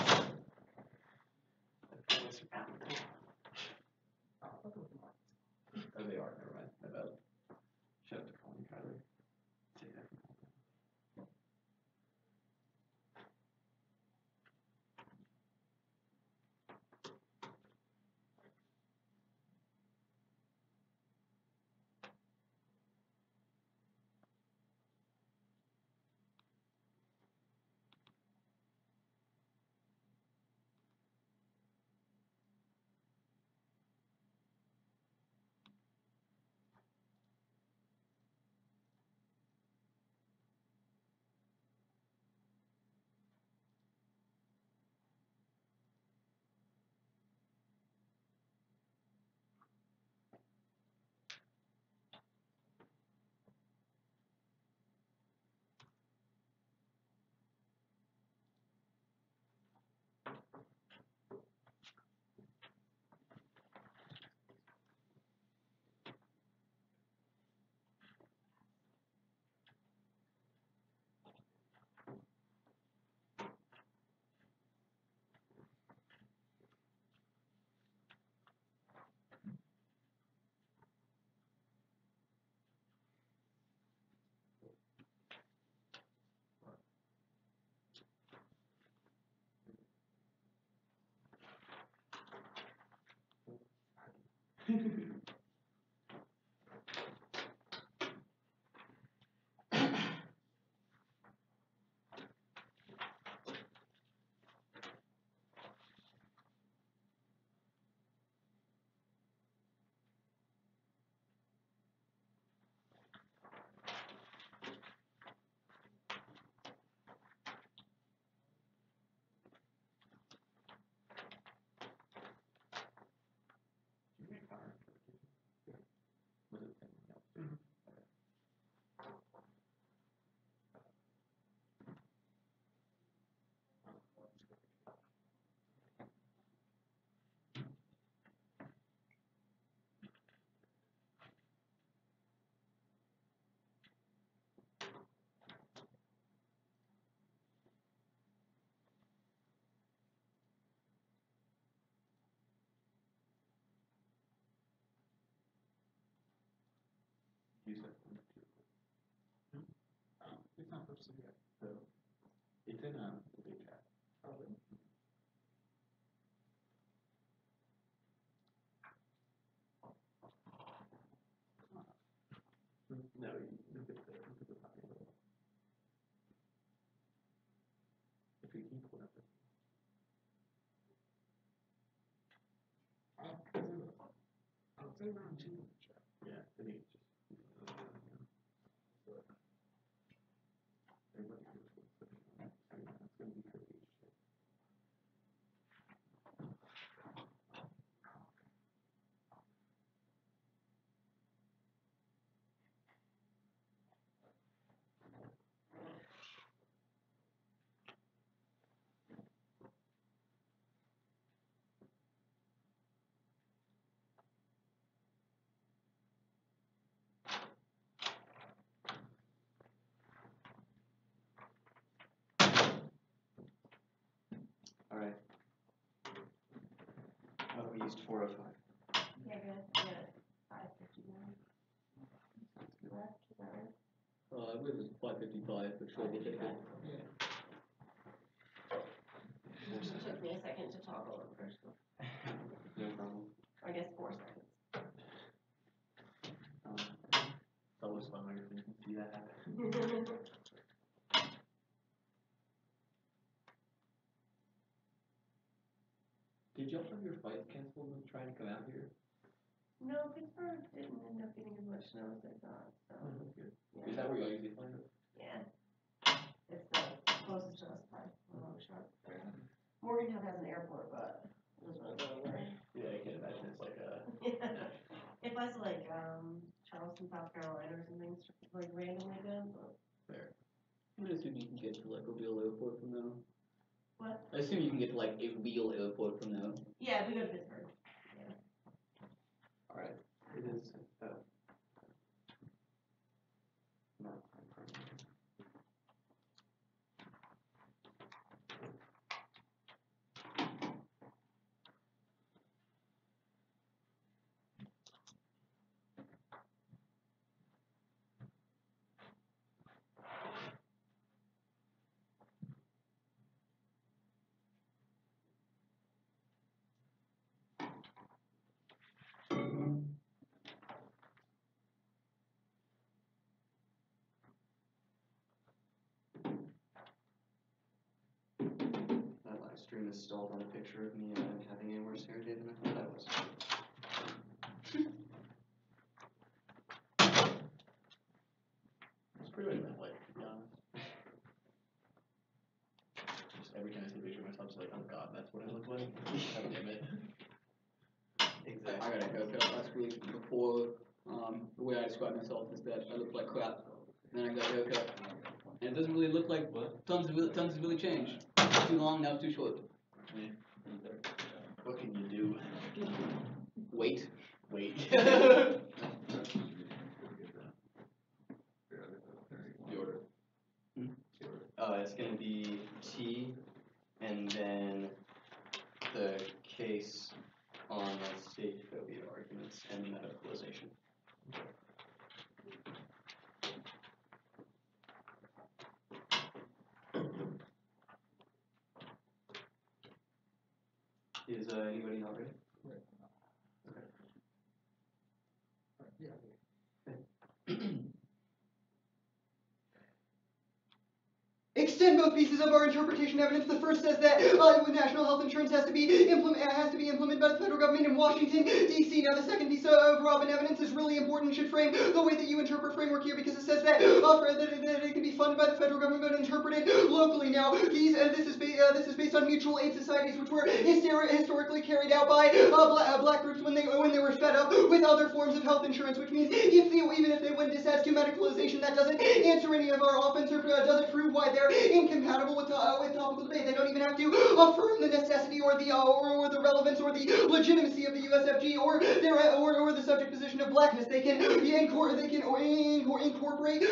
Oh, they are. Never mind. My bad. Shout out to Colin Kyler. Say that. Use that. It's not posted yet. So it's in the big chat. Probably. No, you look at the copy. If you keep one of it. I'll say around 2 in the chat. Yeah, I think it's just. Everybody knows what's going on. I mean, it's gonna be tricky. All right. We used 405. Yeah, good. Yeah, 5:59. Left, is that right? I believe it's 5:55, but sure, we'll take it. It took me a second to toggle it first. No problem. I guess 4 seconds. It's always fun when you can see that happen. Did y'all have your flights canceled and trying to come out here? No, Pittsburgh didn't end up getting as much snow as I thought, so. That's good. Yeah. Is that where y'all usually fly? Yeah. It's the closest to us by a long shot. Morgantown has an airport, but it doesn't really go anywhere. Yeah, I can imagine it's like a. If I was like, Charleston, South Carolina or something, like randomly then, but. Fair. I assume you can get to like a real airport from now. What? I assume you can get to like a real airport from now. Yeah, we go to Pittsburgh. Yeah. All right. It is. No. That live stream is stalled on a picture of me having a worse hair day than I thought I was. It's pretty much that way, to be honest. Just every time I see a picture of myself, it's like, oh god, that's what I look like. God damn it. I got a haircut last week before, the way I describe myself is that I look like crap. Then I got a haircut. And it doesn't really look like tons has really changed. Too long, now it's too short. What can you do? Wait. Wait. The order. It's gonna be T, and then the case on the state phobia arguments and medicalization. Is anybody not ready? Okay. Extend both pieces of our interpretation evidence. The first says that national health insurance has to be implemented by the federal government in Washington, D.C. Now, the second piece of Robin evidence is really important and should frame the way that you interpret framework here, because it says that that it can be funded by the federal government but interpreted locally. Now, this is based on mutual aid societies, which were historically carried out by black groups when they were fed up with other forms of health insurance, which means even if they win this as to medicalization, that doesn't answer any of our offense or doesn't prove why they're incompatible with topical debate. They don't even have to affirm the necessity or the relevance or the legitimacy of the USFG or the subject position of blackness. They can incorporate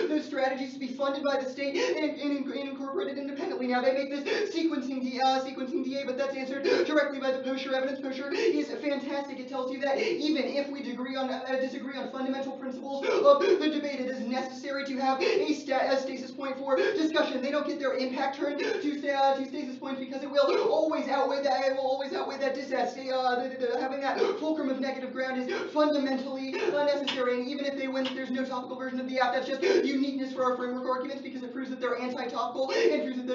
those strategies to be funded by the state and incorporated independently. Now, they make this sequencing DA, but that's answered directly by the Posher evidence. Posher is fantastic. It tells you that even if we disagree on fundamental principles of the debate, it is necessary to have a stasis point for discussion. They don't get their impact turned to stasis points because it will always outweigh that. It will always outweigh that having that fulcrum of negative ground is fundamentally necessary. And even if they win, there's no topical version of the app. That's just uniqueness for our framework arguments, because it proves that they're anti-topical and proves that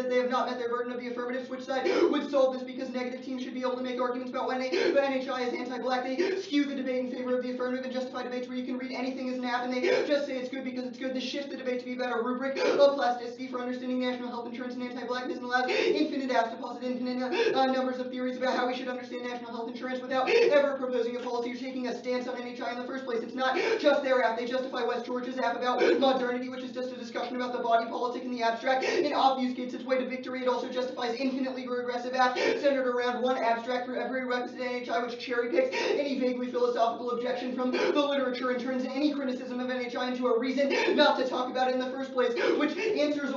they have not met their burden of the affirmative. Which side would solve this? Because negative teams should be able to make arguments about when NHI is anti-black. They skew the debate in favor of the affirmative and justify debates where you can read anything as an app and they just say it's good because it's good. This shifts the debate to be about a rubric of plasticity for understanding national health insurance and anti-blackness, and allows infinite apps to posit infinite numbers of theories about how we should understand national health insurance without ever proposing a policy or taking a stance on NHI in the first place. It's not just their app. They justify West Georgia's app about modernity, which is just a discussion about the body politic in the abstract, and obfuscates its way to victory. It also justifies infinitely regressive apps centered around one abstract prerequisite NHI, which cherry picks any vaguely philosophical objection from the literature and turns any criticism of NHI into a reason not to talk about it in the first place, which answers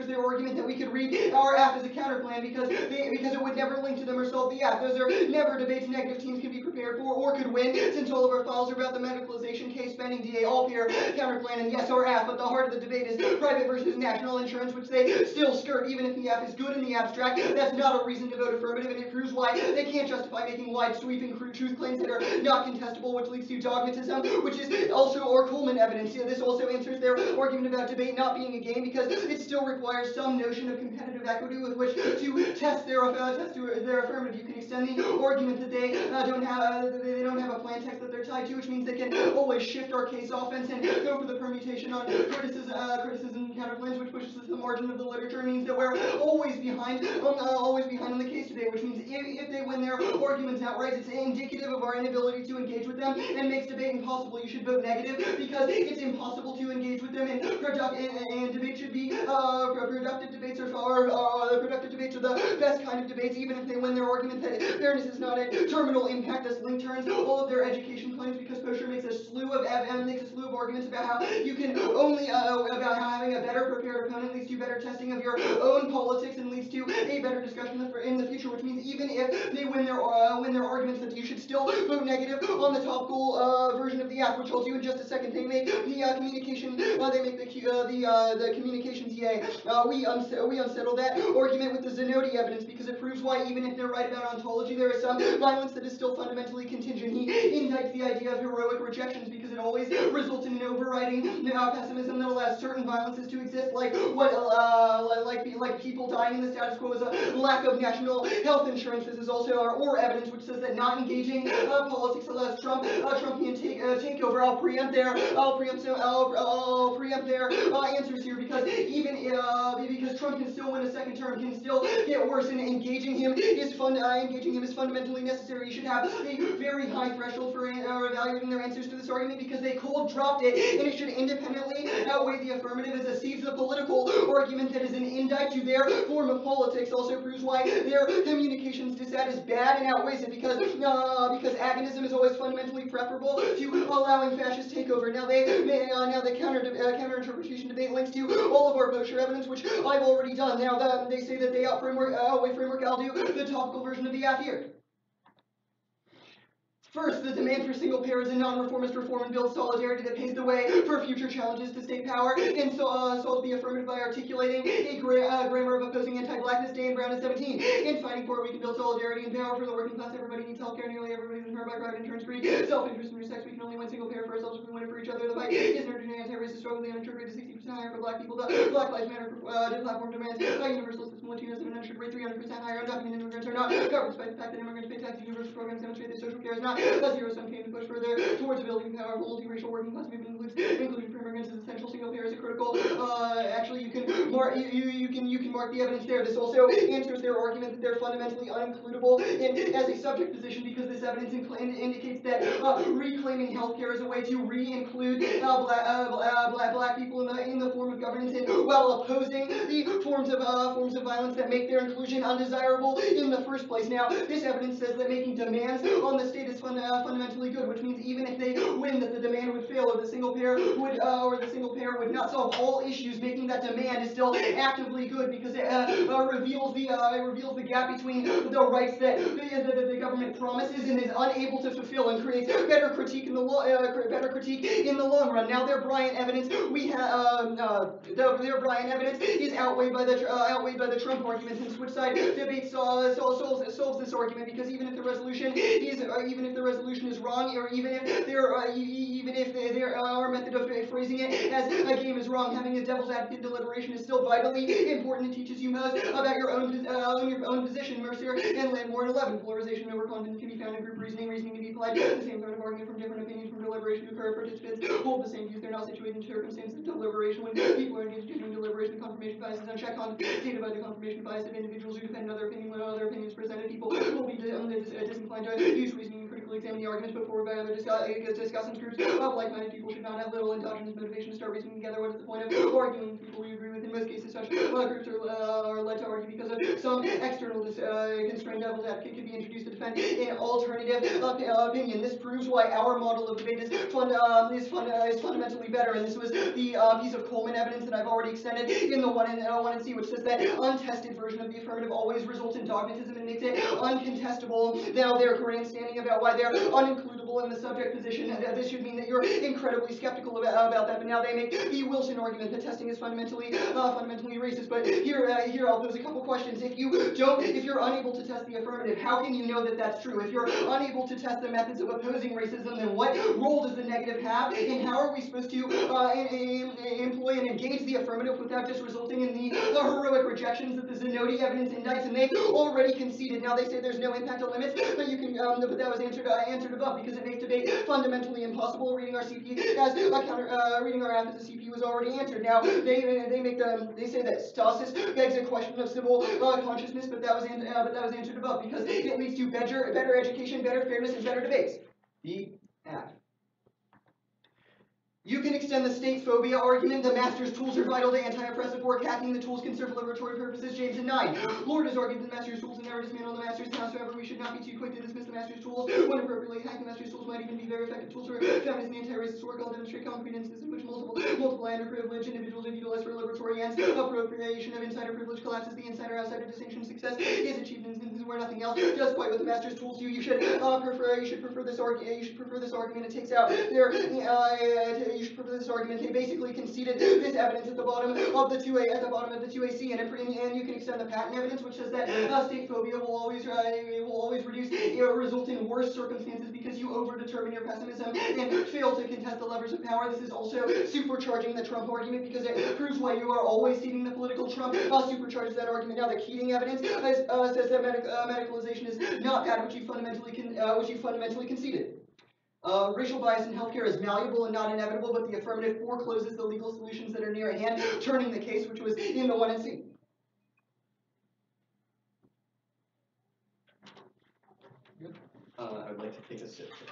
their argument that we could read our app as a counterplan because it would never link to them or solve the app. Those are never debates negative teams can be prepared for or could win, since all of our files are about the medicalization case, spending DA, all peer, counterplan, and yes, our app. But the heart of the debate is private versus national insurance, which they still skirt even if the app is good in the abstract. That's not a reason to vote affirmative, and it proves why they can't justify making wide sweeping truth claims that are not contestable, which leads to dogmatism, which is also our Coleman evidence. This also answers their argument about debate not being a game, because it still requires some notion of competitive equity with which to test their affirmative. You can extend the argument that they don't have a plan text that they're tied to, which means they can always shift our case offense and go for the permutation on criticism and counterplans, which pushes us to the margin of the literature. It means that we're always behind on the case debate, which means if they win their arguments outright, it's indicative of our inability to engage with them and makes debate impossible. You should vote negative because it's impossible to engage with them, and debate should be productive debates are the best kind of debates, even if they win their argument that fairness is not a terminal impact as link turns all of their education claims, because Posher makes a slew of arguments about how you can only about how having a better prepared opponent leads to better testing of your own politics and leads to a better discussion in the future, which means even if they win their arguments, that you should still vote negative on the topical version of the app, which I'll do in just a second. They make the communication the communications EA. We unsettle that argument with the Zanotti evidence, because it proves why even if they're right about ontology, there is some violence that is still fundamentally contingent. He indicts the idea of heroic rejections because it always results in an overriding pessimism that allows certain violences to exist, like people dying in the status quo is a lack of national health insurance. This is also our OR evidence, which says that not engaging politics allows Trumpian takeover. I'll preempt their answers here, because because Trump can still win a second term, can still get worse, and engaging him is fundamentally necessary. You should have a very high threshold for evaluating their answers to this argument, because they cold dropped it, and it should independently outweigh the affirmative as it sees the political argument that is an indict to their form of politics. Also proves why their communications dissat is bad and outweighs it, because agonism is always fundamentally preferable to allowing fascist takeover. Now the counter interpretation debate links to all of our Posher evidence, which I've already done. Now they say that they outweigh framework. I'll do the topical version of the app here. First, the demand for single payer is a non-reformist reform and builds solidarity that paves the way for future challenges to state power, and solves the affirmative by articulating a grammar of opposing anti-blackness. Day and Brown at 17. In fighting for it, we can build solidarity and power for the working class. Everybody needs healthcare. Nearly everybody is empowered by private private insurance greed, self-interest and sex. We can only win single payer for ourselves if we win it for each other. The fight is an urgent anti-racist struggle. The uninsured rate is 60% higher for black people. The Black Lives Matter platform demands a universal system. Latinos and uninsured rate 300% higher. Undocumented immigrants are not covered despite the fact that immigrants pay taxes. Universal programs demonstrate that social care is not a zero-sum game to push further towards building a powerful multiracial working class movement. Including for immigrants is essential. Single payer is a critical. Actually, you can mark the evidence there. This also answers their argument that they're fundamentally unincludable as a subject position because this evidence indicates that reclaiming healthcare is a way to re-include black people in the form of governance, and while opposing the forms of violence that make their inclusion undesirable in the first place. Now, this evidence says that making demands on the state is fundamentally good, which means even if they win, that the demand would fail, or the single payer would not solve all issues. Making that demand is still actively good because it reveals the gap between the rights that the government promises and is unable to fulfill, and creates better critique in the long run. Now, their Bryan evidence is outweighed by the Trump argument, and which side debate solves this argument, because even if the resolution is wrong, or even if their method of phrasing it as a game is wrong, having a devil's advocate deliberation is still vitally important and teaches you most about your own position. Mercer and Landmore 11. Polarization over confidence can be found in group reasoning. Reasoning can be applied to the same sort of argument from different opinions. From deliberation to occur, participants hold the same views. They're not situated in circumstances of deliberation. When people are engaged in deliberation, confirmation bias is unchecked, dictated by the confirmation bias of individuals who defend another opinion when other opinions presented. People will be disinclined to use reasoning and critically examine the arguments put forward by other discussants. Groups of like-minded people should not have little endogenous motivation to start reasoning together. What is the point of arguing with people we agree with? In most cases, such groups are led to argue because of some external constraint. Devil's advocate can be introduced to defend an alternative opinion. This proves why our model of debate is fundamentally better. And this was the piece of Coleman evidence that I've already extended in the 1 and C, which says that untested version of the affirmative always results in dogmatism and makes it uncontestable. Now they're grandstanding about why they're unincludable in the subject position. This should mean that you're incredibly skeptical about that. But now they make the Wilson argument that testing is fundamentally racist. But here I'll pose a couple questions. If you're unable to test the affirmative, how can you know that that's true? If you're unable to test the methods of opposing racism, then what role does the negative have? And how are we supposed to employ and engage the affirmative without just resulting in the heroic rejections that the Zanotti evidence indicts? And they already conceded. Now they say there's no impact on limits, but you can. But that was answered above because it makes debate fundamentally impossible. Reading our CP reading our app as a CP was already answered. Now they say that stasis begs a question of civil consciousness, but that was answered above because it leads to better education, better fairness, and better debates. The app. You can extend the state phobia argument. The master's tools are vital to anti-oppressive work. Hacking the tools can serve liberatory purposes. James and 9. Lord has argued that the master's tools and never dismantle the master's house. However, we should not be too quick to dismiss the master's tools. When appropriately hacked, the master's tools might even be very effective tools for feminist and anti-racist work. I'll demonstrate concrete instances in which multiple underprivileged individuals are utilized for liberatory ends. Appropriation of insider privilege collapses the insider-outsider distinction. Success is achieved in instances where nothing else does quite what the master's tools do. You should prefer this argument. It takes out their you should prefer this argument. They basically conceded this evidence at the bottom of the 2AC, and you can extend the patent evidence, which says that state phobia will always reduce result in worse circumstances because you overdetermine your pessimism and fail to contest the levers of power. This is also supercharging the Trump argument because it proves why you are always ceding the political Trump. Supercharges that argument. Now the Keating evidence says that medicalization is not that which you fundamentally conceded. Racial bias in healthcare is malleable and not inevitable, but the affirmative forecloses the legal solutions that are near at hand, turning the case, which was in the 1 and C. Good. I would like to take a sip first.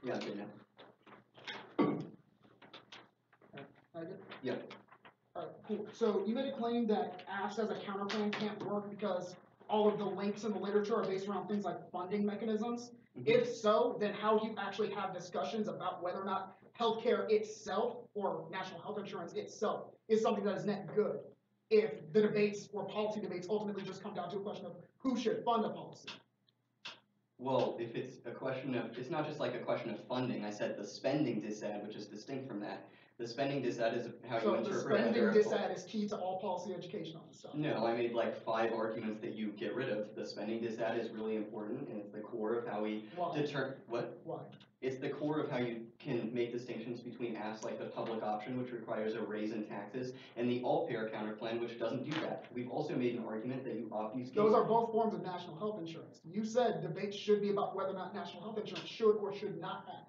Yeah, I'm good now. Yeah. Alright, cool. So you made a claim that AFS as a counterclaim can't work because all of the links in the literature are based around things like funding mechanisms. Mm-hmm. If so, then how do you actually have discussions about whether or not healthcare itself or national health insurance itself is something that is net good if the debates or policy debates ultimately just come down to a question of who should fund a policy? Well, if it's a question of, it's not just like a question of funding. I said the spending disad, which is distinct from that. The spending disad is how you interpret. So the spending disad is key to all policy education on this stuff. No, I made like 5 arguments that you get rid of. spending dissat is really important, and it's the core of how we Why? what? Why? It's the core of how you can make distinctions between apps like the public option, which requires a raise in taxes, and the all-payer counterplan, which doesn't do that. We've also made an argument that you obfuscate. Those are both forms of national health insurance. You said debates should be about whether or not national health insurance should or should not happen.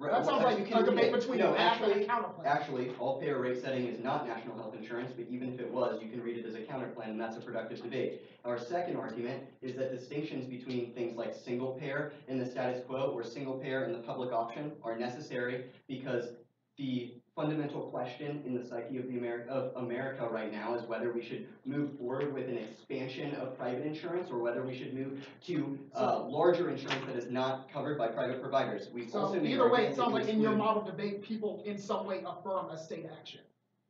Right, That sounds like a debate between an app and a counterplan. Actually, all-payer rate setting is not national health insurance, but even if it was, you can read it as a counterplan, and that's a productive debate. Our second argument is that distinctions between things like single-payer and the status quo, or single-payer and the public option, are necessary because the fundamental question in the psyche of America right now is whether we should move forward with an expansion of private insurance or whether we should move to larger insurance that is not covered by private providers. We've So also made either way, it arguments sounds that like in your exclude- model debate, people in some way affirm a state action,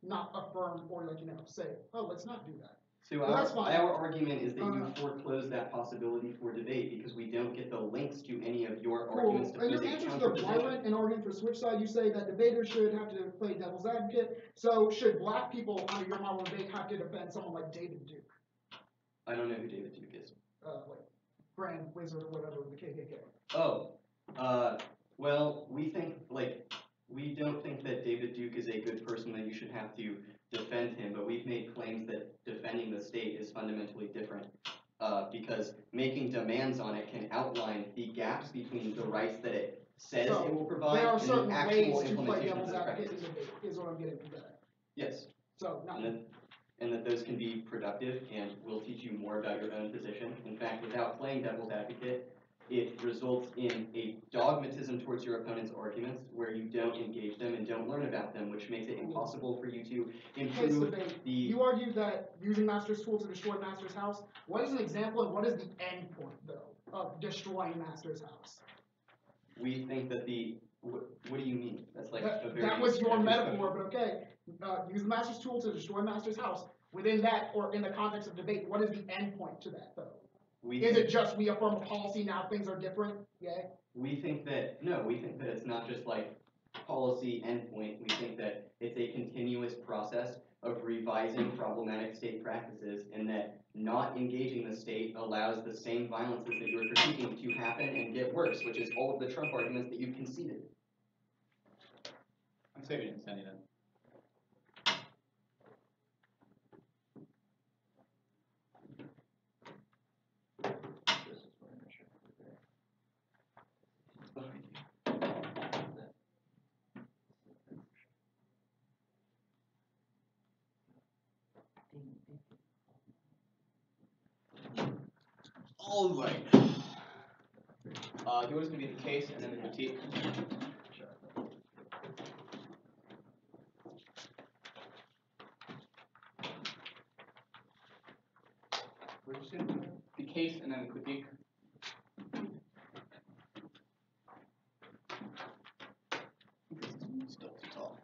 not affirm or like, say, oh, let's not do that. So Well, that's fine. our argument is that you foreclose that possibility for debate because we don't get the links to any of your arguments to In your pose a answer to the counter-position. Wyland and argument for switch side, you say that debaters should have to play devil's advocate. So should black people under your model debate have to defend someone like David Duke, I don't know who David Duke is. like Grand Wizard or whatever of the KKK? Oh, well, we don't think that David Duke is a good person that you should have to defend him, but we've made claims that defending the state is fundamentally different, because making demands on it can outline the gaps between the rights that it says So, it will provide there are and certain the ways actual to play implementation of devil's those advocate in practices. debate, is what I'm getting from that. Yes, So, not and that those can be productive and will teach you more about your own position. In fact, without playing devil's advocate, it results in a dogmatism towards your opponent's arguments where you don't engage them and don't learn about them, which makes it impossible for you to case improve debate. the... You argue that using Master's tool to destroy Master's house. What is an example and what is the end point, though, of destroying Master's house? We think that what do you mean? That's like a very... That was your abstract metaphor, but okay. Use the Master's tool to destroy Master's house. Within that, or in the context of debate, what is the end point to that, though? Is it just we affirm a policy, now things are different? Yeah? We think that it's not just like policy endpoint. We think that it's a continuous process of revising problematic state practices, and that not engaging the state allows the same violences that you're critiquing to happen and get worse, which is all of the Trump arguments that you've conceded. I'm saving it, Sandy, then. All right. The order's gonna be the case and then the critique. What did you say? The case and then the critique. Still too tall.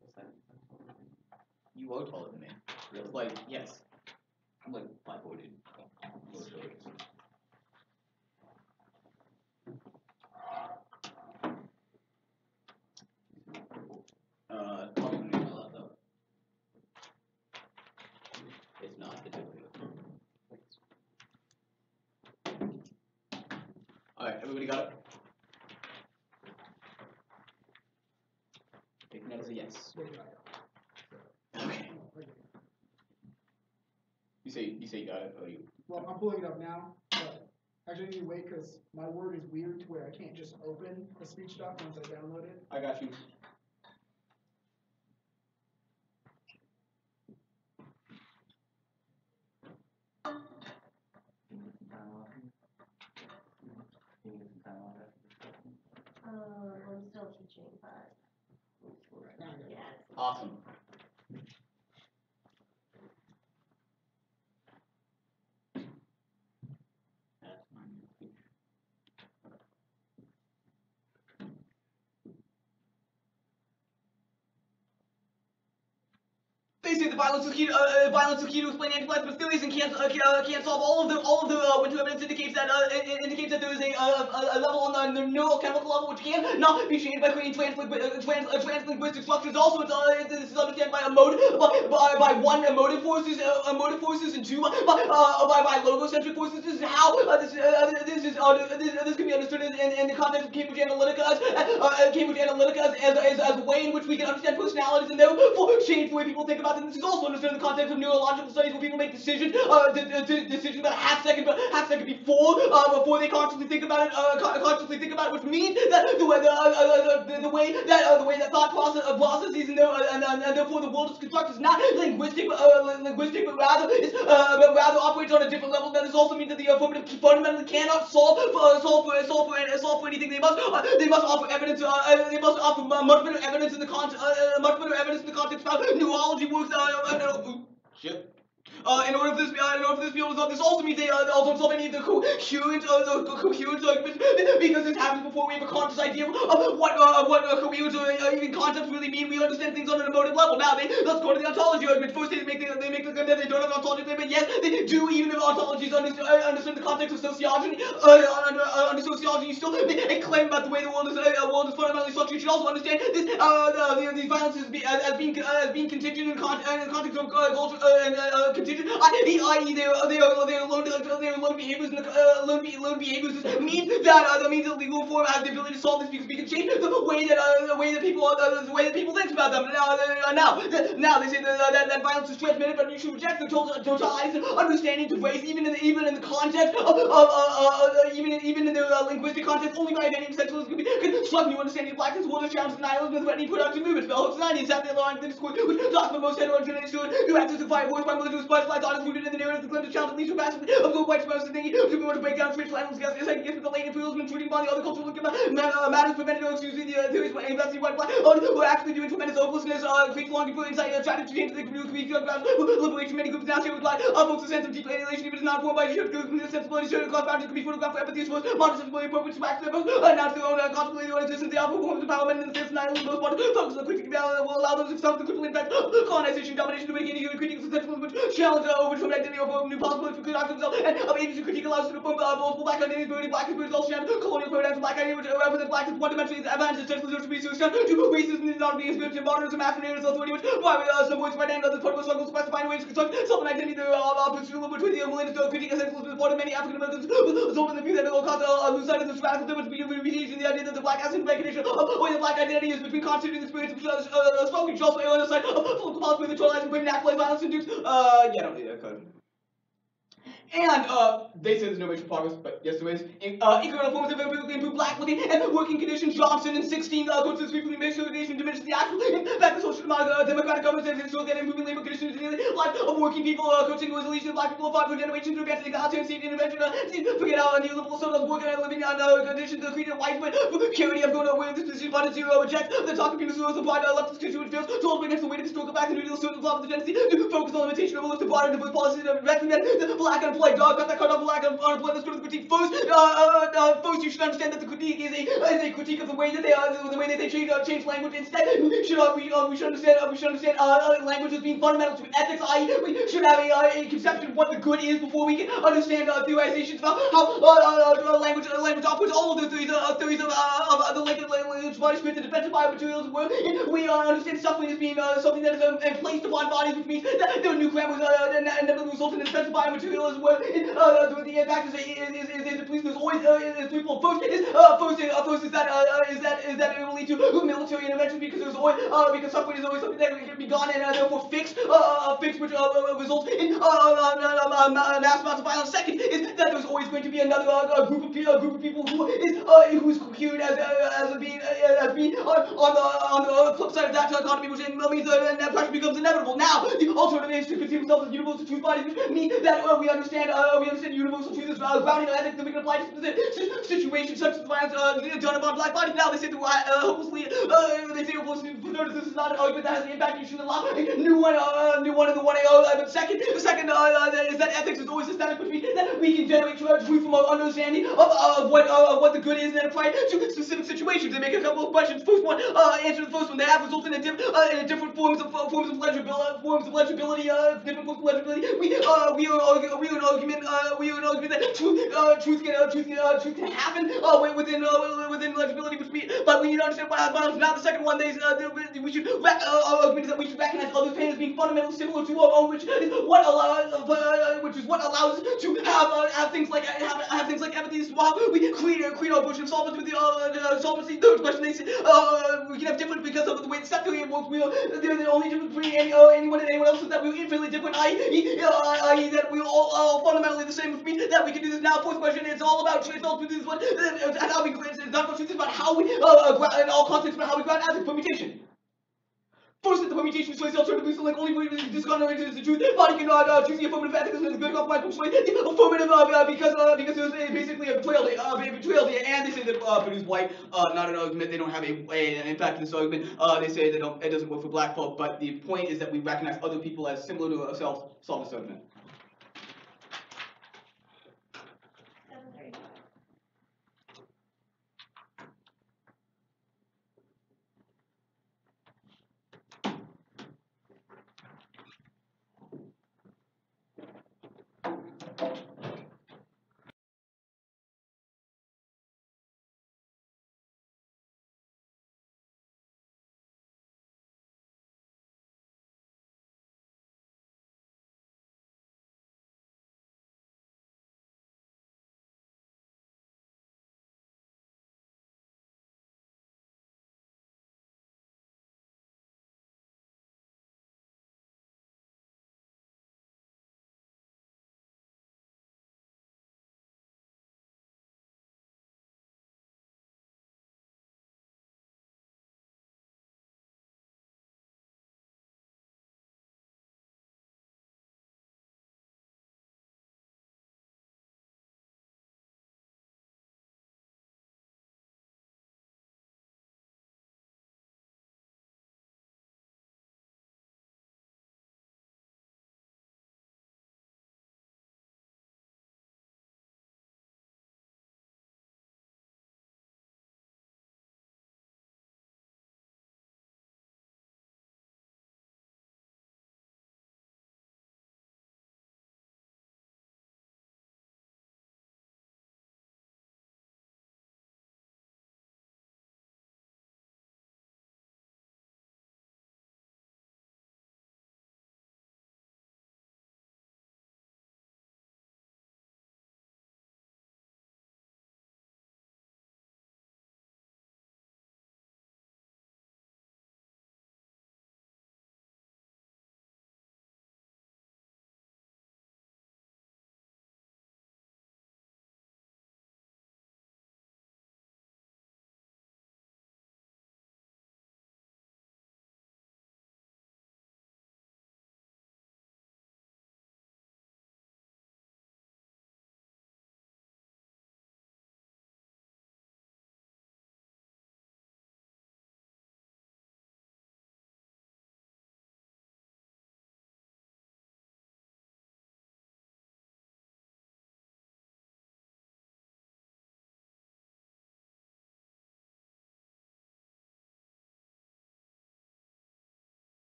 What's that? You are taller than me. Really? Like, yes. I'm like 5'4", dude. Probably gonna use my laptop. It's not, it's over here. Alright, everybody got it? Taking that as a yes. Okay. You say you got it, or you? Well, I'm pulling it up now, but actually I need to wait because my Word is weird to where I can't just open the speech doc once I download it. I got you. I'm still teaching, but yeah. Awesome. That's my new speech. they say that violence is key to explain anti-blacks, but still isn't can't solve all of the winter evidence indicates that there is a level on the neurochemical level which can not be changed by creating translinguistic structures. Also, this is understood by one emotive forces and two by logocentric forces. This is how this can be understood in the context of Cambridge Analytica as a way in which we can understand personalities and therefore change the way people think about them. This is also understood in the context of neurological studies where people make decisions about a half second before they consciously think about it, which means that the way that thought processes and therefore the world is constructed is not linguistic, but rather operates on a different level. That this also means that the affirmative fundamentally cannot solve for anything. They must offer evidence. They must offer much better evidence in the context of how neurology works. In order for this to be able to solve, this also means they also don't solve any of the coherent arguments, because this happens before we have a conscious idea of what coherent or even concepts really mean. We understand things on an emotive level. Now let's go to the ontology argument. First they make the claim that they don't have an ontology claim, but yes, they do. Even if ontologies understand the context of sociology, under sociology, you still make a claim about the way the world is fundamentally structured. You should also understand this these violences as being contingent in the context of culture and contingent, i.e. they are learned behaviors. Learned behaviors. This means that legal reform has the ability to solve this because we can change the way that people think about them. Now they say that violence is transmitted, but you should reject the totalized understanding of race, even in the context of even in the linguistic context. Only by any essentialism can construct new understanding of blackness, world challenges, nihilism, and threatening productive movements. Bell hooks 90 Saturday line the discourse, which talks about most heterogeneous who acts as a fire voice by malicious butterfly thought is rooted in the narrative, the claim to challenge the least massive of the white supremacist thinking, to be able to break down strange language, gas, is like gift with the late imperialism, intruding upon the other cultural matters, preventing or excusing the theories by investing white black, who are actually doing tremendous hopelessness, creates longing for insight, trying to change the community grounds, liberation many groups now share with black, folks a sense of deep alienation, even if it's not formed by shared sensibility, shared across boundaries, can be photographed for empathy, as well as modern sensibility, appropriate to back to announce their own contemplating their own existence, the output forms of empowerment in the sense of nihilism, most part, focus on the critique will allow those themselves to crippling impact colonization, domination, to make any human critiques of sensibility, which challenge over to identity or new possibilities for conduct themselves, and of agency critique allows us to perform multiple black identities, black experience, also shared colonial paradigms, black identity, which represent black as one-dimensional advantages, essentially to be solution to racism is not being experienced in modernism, after narratives, authority, which by some voice by and others, part of the struggle to specify ways to construct self-identity, the opposites between the willingness to critique essentialism is part of many African Americans, result in the view that it will cause lose sight of this radical difference between repudiation, the idea that the black essence recognition of the way the black identity is between constituting the experience of struggle, which also on the side of political policy, the traumatizing, brain, act, violence, induced, I don't need that code. And they say there's no racial progress, but yes there is. Incremental forms of improve black living and working conditions. Johnson in 16 goes to briefly make sure segregation diminishes the actual impact of social democratic governments and so that improving labor conditions in the daily life of working people. Coaching was released and black people have fought for generations to advance egalitarian safety intervention. Forget how neoliberal so does work and living on conditions to create a widespread security of going away with this decision by zero reject the talking people who applied leftist constituent fails to hold against the weight of historical facts and new deal certain of the tendency to focus on limitation of a list of broader diverse policies and recommend the black unemployed dog got that cut off black unemployed. Let's go to the critique first. First you should understand that the critique is a critique of the way that they change language. Instead we should understand language as being fundamental to ethics, i.e. we should have a conception of what the good is before we can understand theorizations about how language operates. All of the theories of the language body script, the defensive biomaterials work. We understand suffering as being something that is placed upon bodies, which means that there are new grammars and that result in the defensive biomaterials work. The impact is the police. There's always threefold. First is that it will lead to military intervention because suffering is always something that can be gone and therefore fixed. Which results in mass amounts of violence. Second is that there's always going to be another group of people who is coherent as being on the flip side of that economy, which means that pressure becomes inevitable. Now the alternative is to conceive themselves as universal truth bodies, which mean that we understand understand universal truths grounding in ethics that we can apply to specific situations such as violence done upon black bodies. Now they say that hopelessly, this is not an argument that has an impact. You should allow a new one in the one. But the second is that ethics is always systemic, which means that we can generate truth from our understanding of what the good is, and then apply it to specific situations. They make a couple of questions. First one, answer the first one. They have resulted in different forms of legibility. Different forms of legibility. We are an argument that truth can happen within legibility, which means, but we need to understand what violence. Now the second one, we should argument is that we should recognize others' pain as being fundamentally similar to our own, which is what allows us to have things like empathy. This is why we clean our bush of solvency with the solvency. Third question, they say we can have different because of the way the set theory works. The only difference between anyone and anyone else is that we're infinitely different, i.e. that we're all fundamentally the same, which means that we can do this now. Fourth question, it's all about truth. It's how we it's not about truth, it's about how we in all contexts, about how we grant as a permutation. First, that the permutation choice alternatively select only when discarding is the truth. Body cannot choose the affirmative ethics and the good compromise persuade the affirmative because there's basically a betrayal here, and they say that Purdue's white, not an argument. They don't have an impact in this argument. They say it doesn't work for black folk, but the point is that we recognize other people as similar to ourselves. Solve this argument.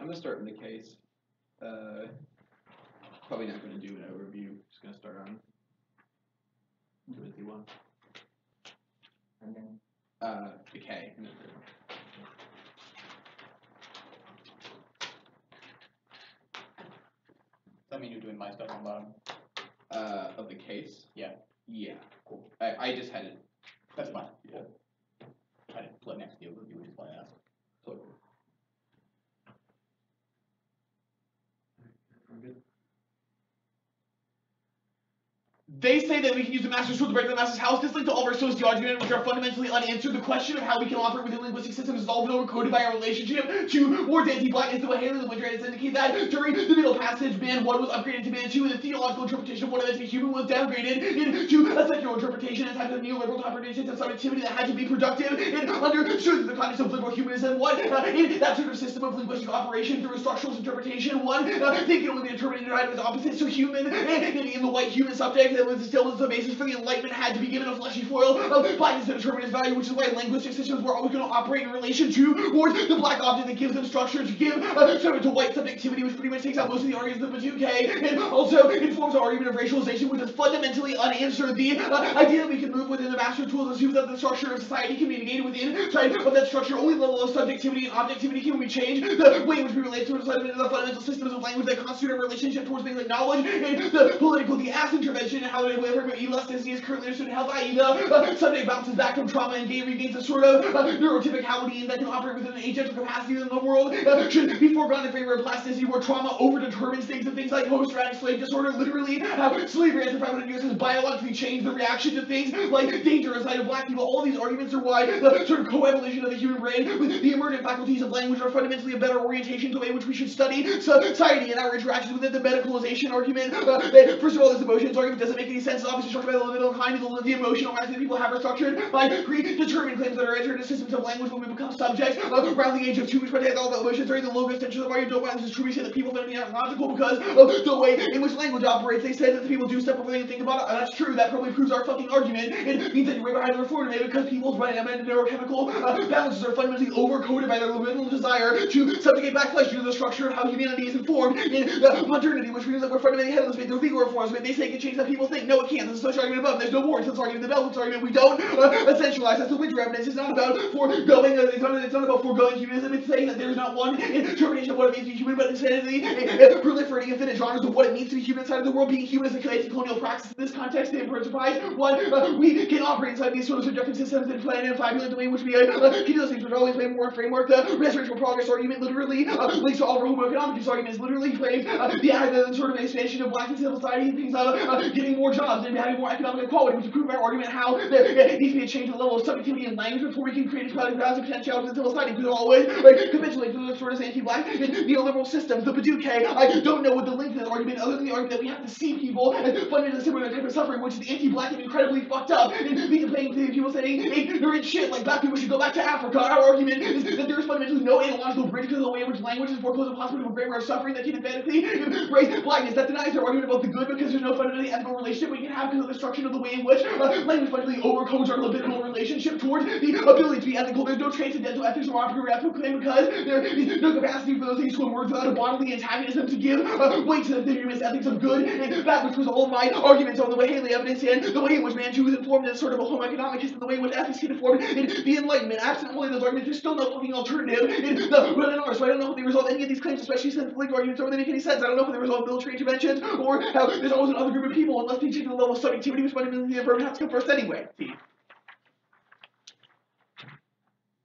I'm gonna start in the case. Probably not gonna do an overview. Just gonna start on Timothy 1. And then The K. Does that mean you're doing my stuff on bottom? Of the case? Yeah. Yeah. Cool. I just had it. That's fine. Yeah. I didn't flip next to the overview, which is why I asked. Totally cool. We're good. They say that we can use the master's tool to break the master's house. This links to all of our sociology, which are fundamentally unanswered. The question of how we can operate within linguistic systems is often overcoded by our relationship to words anti-blackness. The way Haley and Winter indicate that during the middle passage, man 1 was upgraded to man 2, and the theological interpretation of what it meant to be human was downgraded into a secular interpretation and type of neoliberal interpretation of subjectivity that had to be productive and understood in the context of liberal humanism. What in that sort of system of linguistic operation through a structural interpretation, one thing can only be determined and derived as opposites. So human and in the white human subject that was still as the basis for the Enlightenment had to be given a fleshy foil of blackness to determine its value, which is why linguistic systems were always going to operate in relation to towards the black object that gives them structure to give to white subjectivity, which pretty much takes out most of the arguments of the 2K and also informs our argument of racialization, which is fundamentally unanswered. The idea that we can move within the master tools assumes that the structure of society can be negated within of that structure. Only the level of subjectivity and objectivity can we change. The way in which we relate to the fundamental systems of language that constitute our relationship towards things like knowledge and the political, the ass intervention, and how the elasticity is currently understood, and how the subject bounces back from trauma and regains a sort of neurotypicality that can operate within an agential capacity in the world should be foregone in favor of plasticity, where trauma overdetermines things, and things like post-traumatic slave disorder literally how slavery after 500 years has biologically changed the reaction to things like danger inside of black people. All these arguments are why the sort of coevolution of the human brain with the emergent faculties of language are fundamentally a better orientation to the way in which we should study society and our interactions within the medicalization argument. First of all, this emotions argument doesn't make any sense. It's obviously structured by the liminal kind of the emotional aspect that people have are structured by predetermined claims that are entered into systems of language when we become subjects around the age of 2, which protect all the emotions during the logos tension of argument. This is true. We say that people fundamentally aren't logical because of the way in which language operates. They say that the people do stuff before they think about it, and that's true. That probably proves our fucking argument. It means that you're way behind the reform debate because people's neurochemical balances are fundamentally overcoded by their liminal desire to subjugate black flesh due to the structure of how humanity is informed in the modernity, which means that we're fundamentally headless with their legal reforms. But they say it can change how people think. No, it can't. This is such argument above. There's no more. It's this argument in the Bell. It's argument we don't essentialize. That's the Winter evidence. It's not about foregoing. It's not about foregoing humanism. It's saying that there is not one interpretation of what it means to be human, but instead the proliferating infinite genres of what it means to be human inside of the world. Being human is a colonial practice in this context. It provides what we can operate inside these sort of subjective systems and plan and fabulate the way in which we can do those things. Which always made more framework. The restoration progress argument literally links to all of our homo economicus arguments. Literally claims the sort of expansion of black and civil society, things getting more jobs and having more economic equality, which proves our argument how there needs to be a change in the level of subjectivity in language before we can create a potentiality in civil society. Because always capitulate to the sort of anti-black and neoliberal systems. The Paducah, I don't know what the link to this argument, other than the argument that we have to see people as fundamentally similar type of suffering, which is anti-black and incredibly fucked up. And we complain to people saying ignorant shit like black people should go back to Africa. Our argument is that there is fundamentally no analogical bridge because of the way in which language is foreclosed a possibility of a grammar of suffering that can emphatically embrace blackness. That denies their argument about the good because there's no fundamentally ethical relationship we can have because of the structure of the way in which language fundamentally overcodes our libidinal relationship towards the ability to be ethical. There's no transcendental ethics or operative ethical claim because there is no capacity for those things to emerge without a bodily antagonism to give weight to the humanist ethics of good and that which was all of my arguments on the way Haley evidence and the way in which man too is informed as sort of a homo economicus and the way in which ethics can inform in the Enlightenment. Absent only those arguments, there's still no fucking alternative in the running arts. So I don't know if they resolve any of these claims, especially since the legal arguments don't really make any sense. I don't know if they resolve military interventions or how there's always another group of people unless they change the level of subjectivity, which fundamentally the verb has to come first anyway.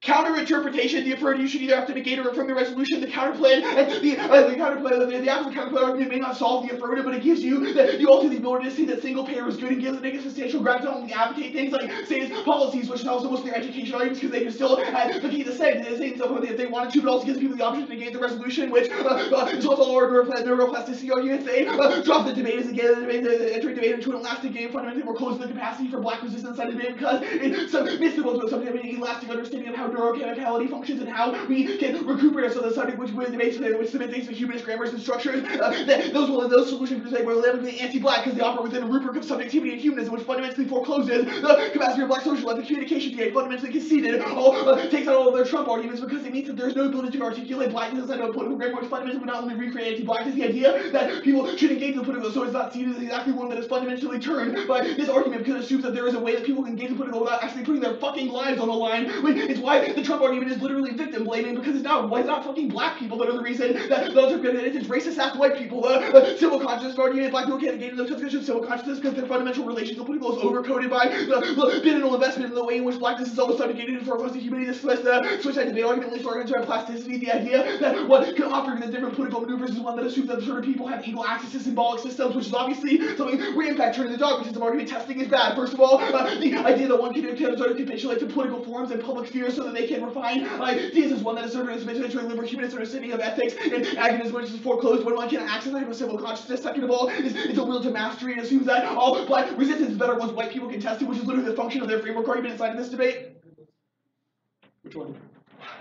Counter-interpretation, the affirmative you should either have to negate or affirm the resolution, the counterplan, and the absent counterplan argument may not solve the affirmative, but it gives you also the ability to see that single payer is good and gives a substantial ground to only advocate things like say policies, which also most of their education arguments because they can still advocate the same. They say something if they wanted to, but also gives people the option to negate the resolution, which is also all our neuroplasticity arguments. They drop the debate as again, entering debate into an elastic game. Fundamentally, we're closing the capacity for black resistance side of debate because it's mystical to something of an elastic understanding of how neurochemicality functions and how we can recuperate us on the subject, which debates which submits to humanist grammars and structures. Those solutions were literally anti-black because they operate within a rubric of subjectivity and humanism, which fundamentally forecloses the capacity of black social life. The communication debate fundamentally conceded, takes out all of their Trump arguments because it means that there's no ability to articulate blackness inside of a political grammar, which fundamentally would not only recreate anti-blackness, the idea that people should engage in the political, so it's not seen as exactly one that is fundamentally turned by this argument because it assumes that there is a way that people can engage in political without actually putting their fucking lives on the line. It's why the Trump argument is literally victim blaming because it's not fucking black people that are the reason that those are good. It's racist ass white people. Civil consciousness argument, black people can't engage in those discussions of civil consciousness because their fundamental relation to political is overcoded by the binary investment in the way in which blackness is always subjugated for most of humanity. This is the suicide debate argument leads to arguments around plasticity, the idea that what can offer the different political maneuvers is one that assumes that certain people have equal access to symbolic systems, which is obviously something we impact turning the dogmatism argument. Testing is bad. First of all, the idea that one can sort of capitulate to political forms and public spheres so that they can refine ideas is one that is sort of submitted to a liberal humanist understanding of ethics and agonism, which is foreclosed when one can access that of civil consciousness. Second of all, it's a will to mastery and assumes that all black resistance is better once white people can test it, which is literally the function of their framework argument inside of this debate. Which one?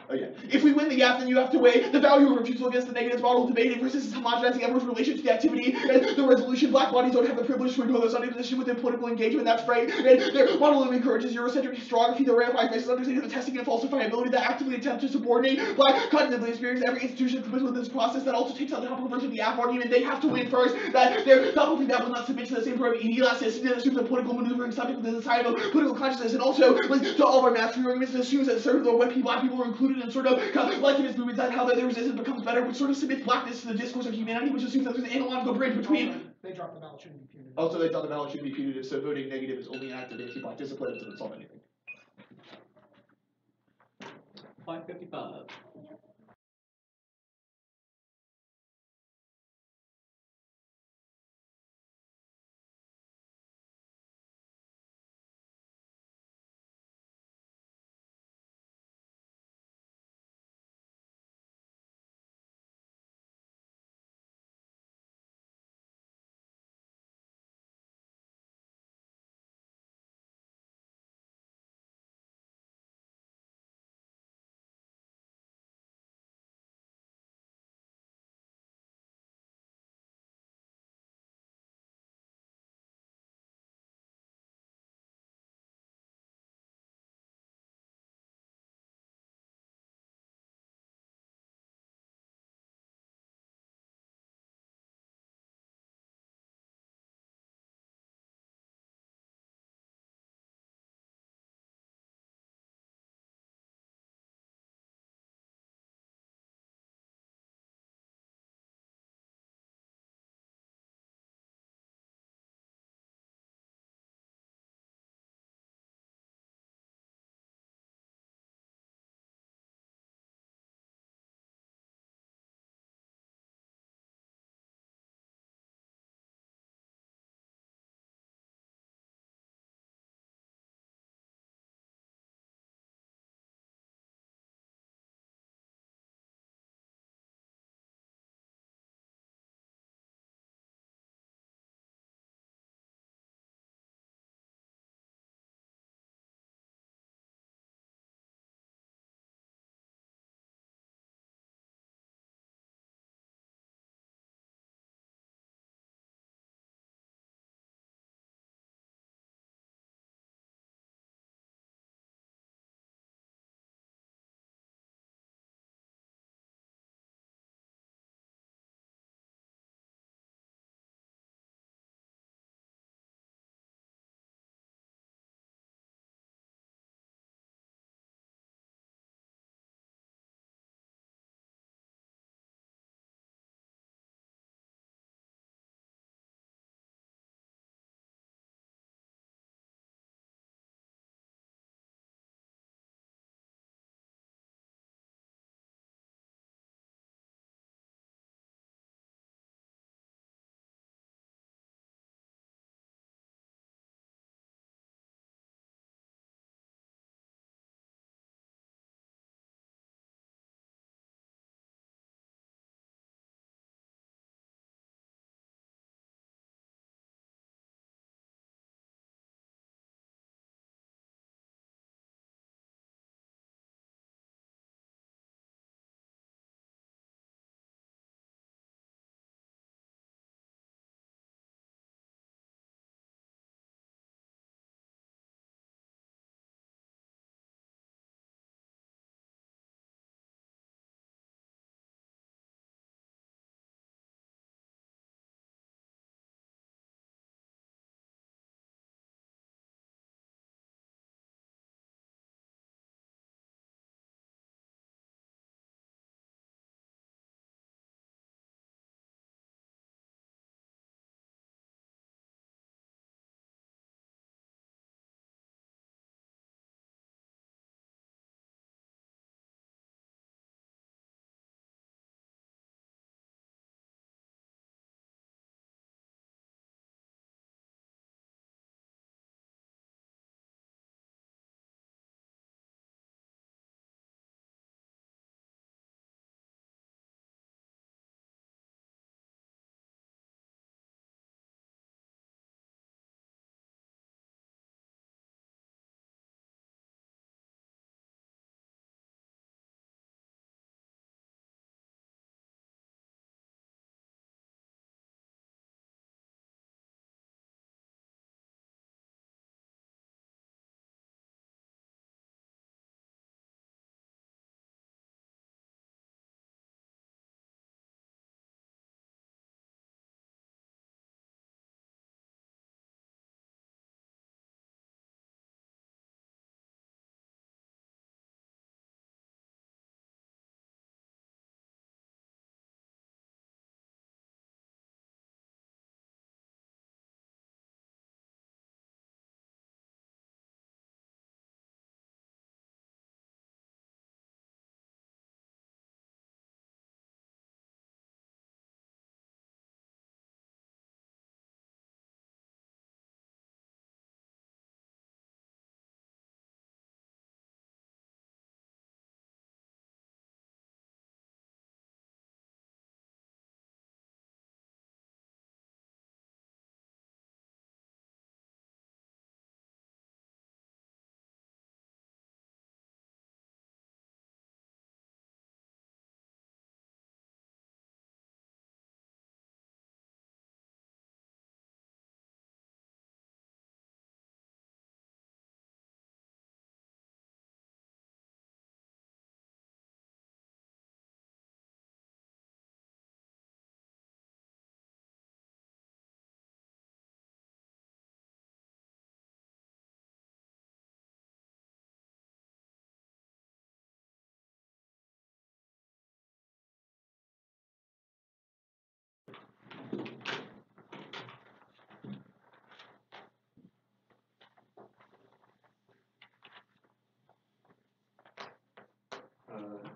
Oh yeah. If we win the gap, then you have to weigh the value of refusal against the negative model debate. If resistance is homogenizing everyone's relation to the activity and the resolution, black bodies don't have the privilege to endure this position within political engagement. That's right. And their model encourages Eurocentric historiography that ramifies racist understanding of the testing and falsifiability that actively attempt to subordinate black cognitively experience every institution complicit with this process. That also takes out the topical version of the app argument. They have to win first. That their topical that will not submit to the same program elasticity that assumes that political maneuvering subject within the side of political consciousness. And also, to all of our mastery arguments, it assumes that sort of the when black people are included in sort of collectivist movements, that how their resistance becomes better, which sort of submits blackness to the discourse of humanity, which assumes that there's an analogical bridge between. They dropped the ballot shouldn't be punitive. Also, they thought the ballot shouldn't be punitive, so voting negative is only an act of anti-black discipline. It doesn't solve anything. 5:55.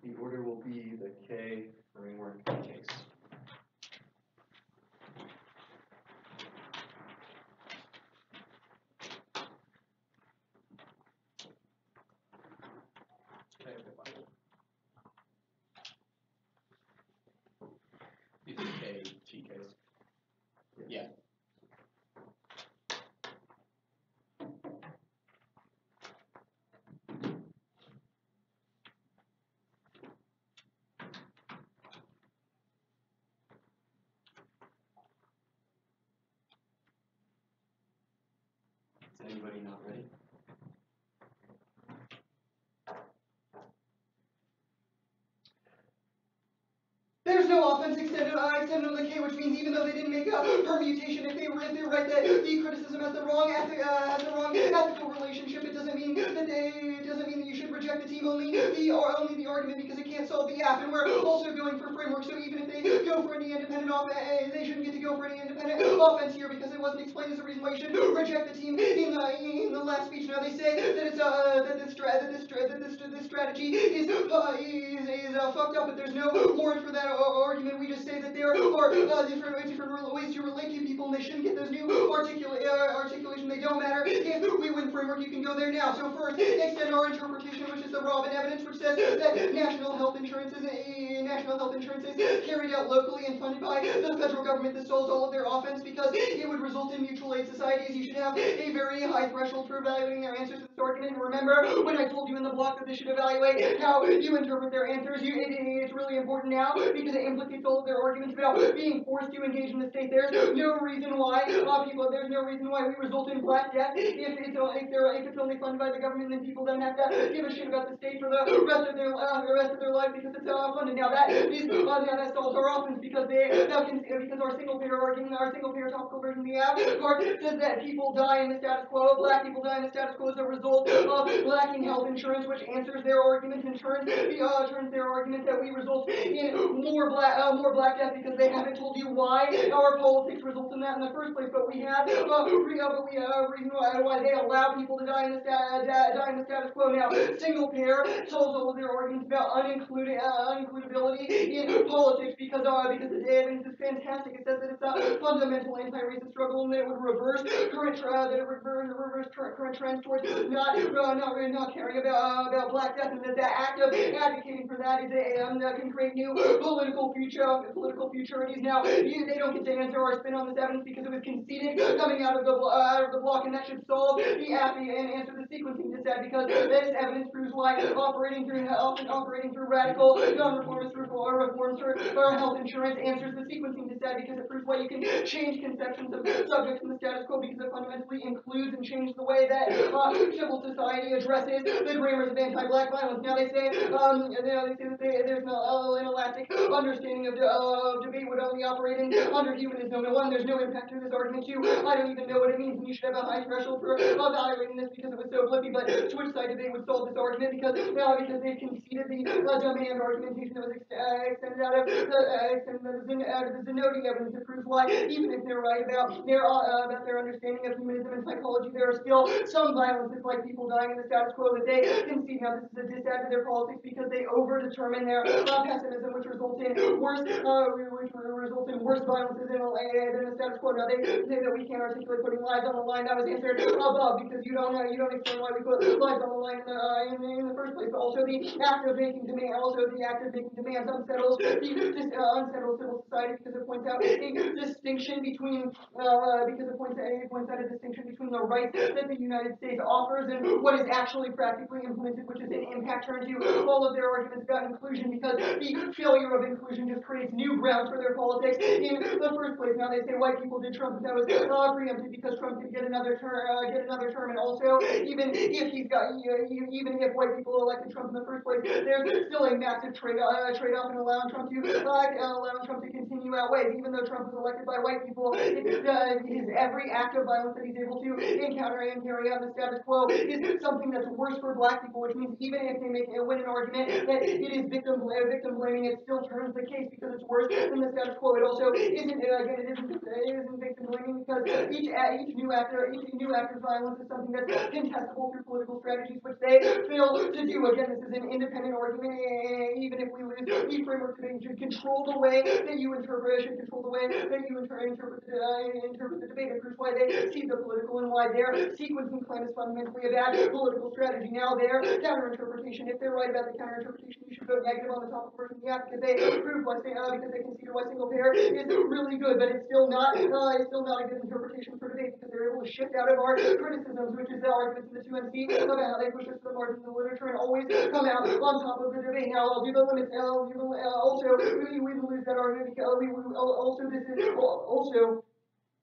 The order will be the K framework case. These are T case. Yeah. Is anybody not ready? There's no offense extended on the K, which means even though they didn't make a permutation, if they write that the criticism has the wrong ethical relationship, it doesn't mean that you should reject the team only the argument because it can't solve the app. And we're also going for framework, so even if they go for any independent offense, they shouldn't get to go for any independent offense here because it wasn't explained as a reason why you should reject the team in the last speech. Now they say that it's this strategy is fucked up, but there's no warrant for that argument. We just say that there are different ways to relate to people, and they shouldn't get those new articulation. They don't matter if we win framework. You can go there now. So first, extend our interpretation, which is the Robin evidence, which says that national health insurance is carried out locally and funded by the federal government. This solves all of their offense because it would result in mutual aid societies. You should have a very high threshold for evaluating their answers to this argument. And remember, when I told you in the block that they should evaluate how you interpret their answers, it's really important now because it implicates all of their arguments about being forced to engage in the state. There's no reason why we result in Black Death if it's only funded by the government, then people then have to give a shit about the state for the rest of their life because it's funded. Now that solves our offense because our single payer argument, our single payer topical version of the app part says that people die in the status quo, Black people die in the status quo as a result of lacking health insurance, which answers their argument and turns their argument that we result in more Black Death because they haven't told you why our politics results in that in the first place. But we have a reason why they allow people to die in the status quo. Now, single payer solves all of their arguments about unincludability in politics because the evidence is fantastic. It says that it's a fundamental anti-racist struggle and that it would reverse current trends towards not caring about Black Death, and that the act of advocating for that is can create new political futurities. Now, they don't get to answer our spin on this evidence because it was conceded coming out of the block, and that should solve the AFI and answer the sequencing dissent because this evidence proves why operating through radical non-reformist reforms for health insurance answers the sequencing dissent because it proves why you can change conceptions of subjects in the status quo because it fundamentally includes and changes the way that civil society addresses the grammars of anti-Black violence. Now they say that there's no inelastic understanding of debate would only operate in under humanism. And one, there's no impact to this argument. Two, I don't even know what it means, and you should have a high threshold for evaluating this because it was so flippy. But switch side debate would solve this argument because they conceded the demand argumentation that was extended out of the Zenodi evidence. It proves why, even if they're right about their understanding of humanism and psychology, there are still some violences like people dying in the status quo that they concede. Now this is a dissent to their politics because they over-determine their pessimism, which results in worse violences than the status quo. Now they say that we can't articulate putting lives on the line. That was answered above because you don't explain why we put lives on the line in the first place. But also the act of making demands unsettles civil society because it points out a distinction between the rights that the United States offers and what is actually practically implemented, which is an impact turn to all of their arguments about inclusion because the failure of inclusion just creates new grounds for their politics in the first place. Now they say white people did Trump, and that was preempted because Trump could get another term, and also even if white people elected Trump in the first place, there's still a massive trade-off in allowing Trump to continue outweighs. Even though Trump was elected by white people, his every act of violence that he's able to encounter and carry out the status quo is something that's worse for black people, which means even if they win an argument that it is victim blaming, it still turns the case because it's worse than the status quo. It also isn't victim blaming because each new actor's violence is something that's contestable through political strategies, which they fail to do. Again, this is an independent argument. Even if we lose, each framework debate should control the way that you interpret the debate. It proves why they see the political and why their sequencing plan is fundamentally a bad political strategy. Now their counterinterpretation, if they're right about the counterinterpretation, you should vote negative on the topic version of the act because they prove because they conceded why single payer is really good, but it's still not a good interpretation for debate because they're able to shift out of our criticisms, which is the arguments in the 2NC about how they push us to the margins of the literature and always come out on top of the debate. Now I'll do the limits. Also, we lose that argument because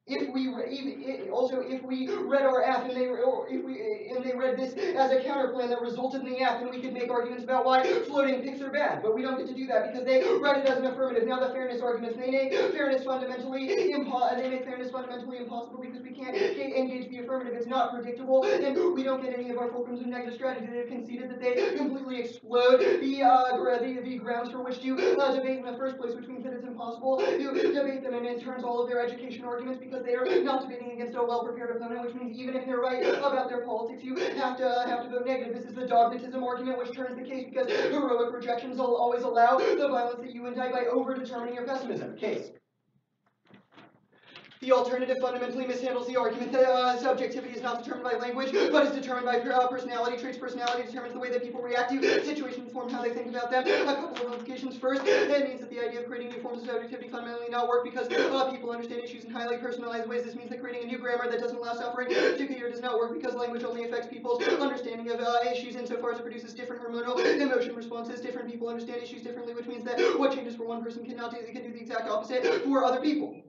if we read our app and they read this as a counterplan that resulted in the app, then we could make arguments about why floating pics are bad. But we don't get to do that because they read it as an affirmative. Now the fairness arguments, they make fairness fundamentally impossible because we can't engage the affirmative. It's not predictable, and we don't get any of our fulcrums of negative strategy. They've conceded that they completely explode the grounds for which to debate in the first place, which means that it's impossible to debate them, and it turns all of their education arguments because they are not debating against a well-prepared opponent, which means even if they're right about their politics, you have to vote negative. This is the dogmatism argument, which turns the case because heroic rejections will always allow the violence that you indict by over-determining your pessimism. Case. The alternative fundamentally mishandles the argument that subjectivity is not determined by language, but is determined by personality traits. Personality determines the way that people react to situations, form how they think about them. A couple of implications. First, that means that the idea of creating new forms of subjectivity fundamentally not work because people understand issues in highly personalized ways. This means that creating a new grammar that doesn't allow suffering to appear does not work because language only affects people's understanding of issues insofar as it produces different hormonal emotion responses. Different people understand issues differently, which means that what changes for one person can do the exact opposite for other people.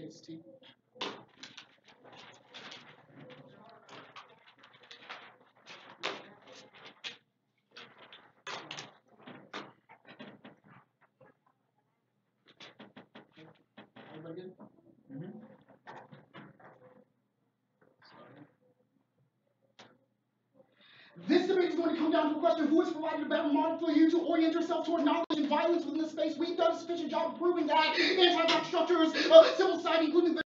case, T. Everybody good? This debate is going to come down to a question of who has provided a better model for you to orient yourself towards knowledge and violence within this space. We've done a sufficient job of proving that anti-black structures, civil society, including the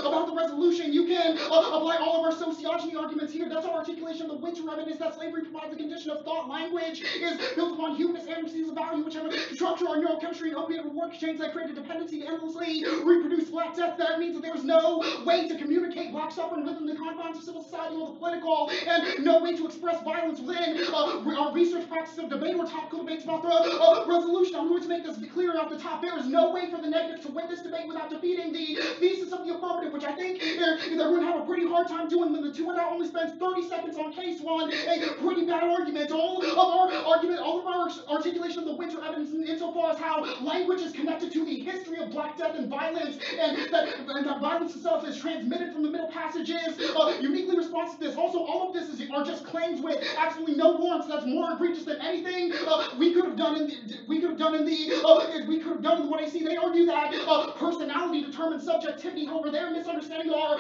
about the resolution, you can apply all of our sociology arguments here. That's our articulation of the Winter evidence that slavery provides a condition of thought. Language is built upon humanist antitheses of value, which have a structure our neurochemistry and opiate reward exchange that create a dependency to endlessly reproduce Black death. That means that there is no way to communicate Black suffering within the confines of civil society or the political, and no way to express violence within our research practice of debate or topical debates about the resolution. I'm going to make this clear off the top. There is no way for the negative to win this debate without defeating the thesis of the affirmative, which I think they're going to have a pretty hard time doing when the two and only spends 30 seconds on case one, a pretty bad argument. All of our articulation of the Winter evidence insofar as how language is connected to the history of Black death and violence, and that violence itself is transmitted from the Middle Passages, uniquely responsive to this. Also, all of this are just claims with absolutely no warrants. That's more egregious than anything we could have done in what I see. They argue that personality determines subjectivity. However, they're misunderstanding our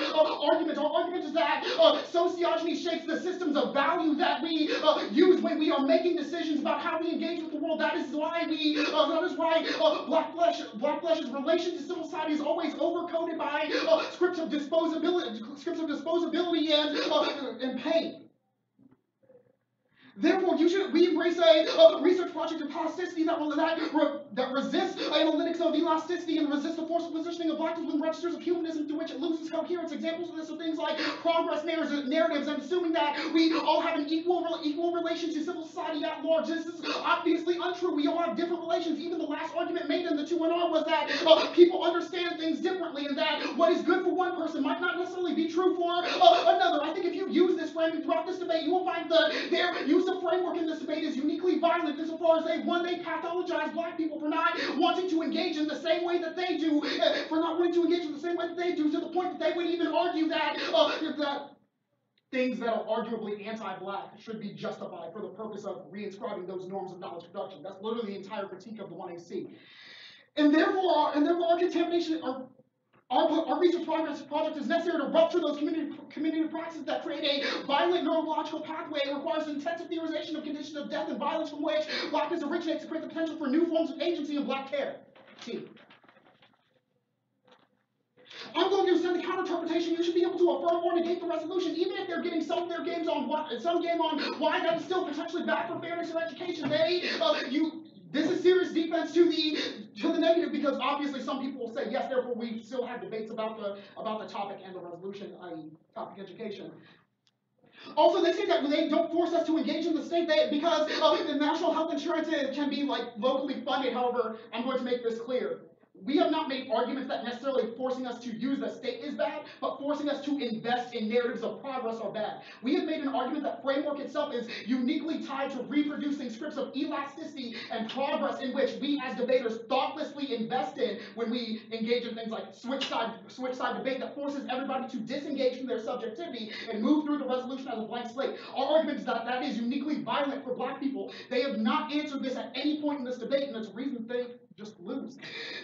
argument. Our argument is that sociogeny shapes the systems of value that we use when we are making decisions about how we engage with the world. That is why Black Flesh's relation to civil society is always overcoded by scripts of disposability and pain. Therefore, we embrace a research project of plasticity that resists analytics of elasticity and resists the forceful positioning of Black within registers of humanism through which it loses coherence. Examples of this are things like progress narratives and assuming that we all have an equal relation to civil society at large. This is obviously untrue. We all have different relations. Even the last argument made in the 2NR was that people understand things differently, and that what is good for one person might not necessarily be true for another. I think if you use this framing throughout this debate, you will find that their use of framework in this debate is uniquely violent insofar as they pathologize Black people for not wanting to engage in the same way that they do, to the point that they would even argue that things that are arguably anti-Black should be justified for the purpose of reinscribing those norms of knowledge production. That's literally the entire critique of the 1AC. And therefore our contamination, our research project is necessary to rupture those community practices that create a violent neurological pathway. It requires intensive theorization of conditions of death and violence from which Blackness originates to create the potential for new forms of agency in Black care. T. I'm going to extend the counter-interpretation. You should be able to affirm or negate the resolution, even if they're getting some of their game on why that is still potentially bad for fairness of education. This is serious defense to the negative, because obviously some people will say yes, therefore we still have debates about the topic and the resolution, i.e. topic education. Also, they say that they don't force us to engage in the state because the national health insurance can be locally funded. However, I'm going to make this clear. We have not made arguments that necessarily forcing us to use the state is bad, but forcing us to invest in narratives of progress are bad. We have made an argument that framework itself is uniquely tied to reproducing scripts of elasticity and progress in which we as debaters thoughtlessly invest in when we engage in things like switch side debate that forces everybody to disengage from their subjectivity and move through the resolution as a blank slate. Our argument is that is uniquely violent for Black people. They have not answered this at any point in this debate, and it's a reason they just lose.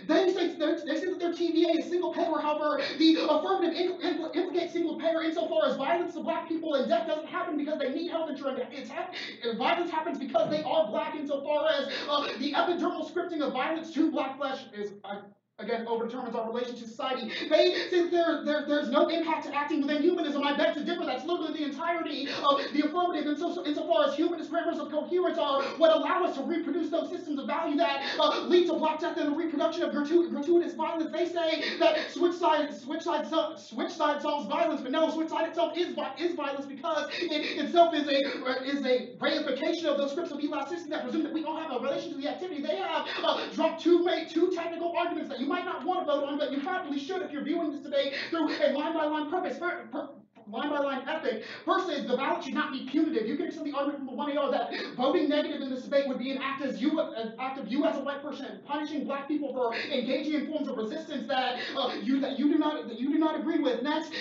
They say that their TVA is single payer. However, the affirmative implicates single payer insofar as violence to Black people and death doesn't happen because they need health insurance. Violence happens because they are Black insofar as the epidermal scripting of violence to Black flesh is again overdetermines our relation to society. They say that there's no impact to acting within humanism. I beg to differ. That's literally the entirety of the affirmative. And so insofar as humanist grammars of coherence are what allow us to reproduce those systems of value that lead to Black death and the reproduction of gratuitous violence, they say that switch side solves violence, but no, switch side itself is violence because it itself is a reification of those scripts of elasticity that presume that we don't have a relation to the activity. They have dropped two technical arguments that you might not want to vote on, but you probably should if you're viewing this debate through a line-by-line line-by-line ethic versus the ballot should not be punitive. You can extend the argument from the 1AR that voting negative in this debate would be an act of you as a white person punishing black people for engaging in forms of resistance that you do not agree with. Next.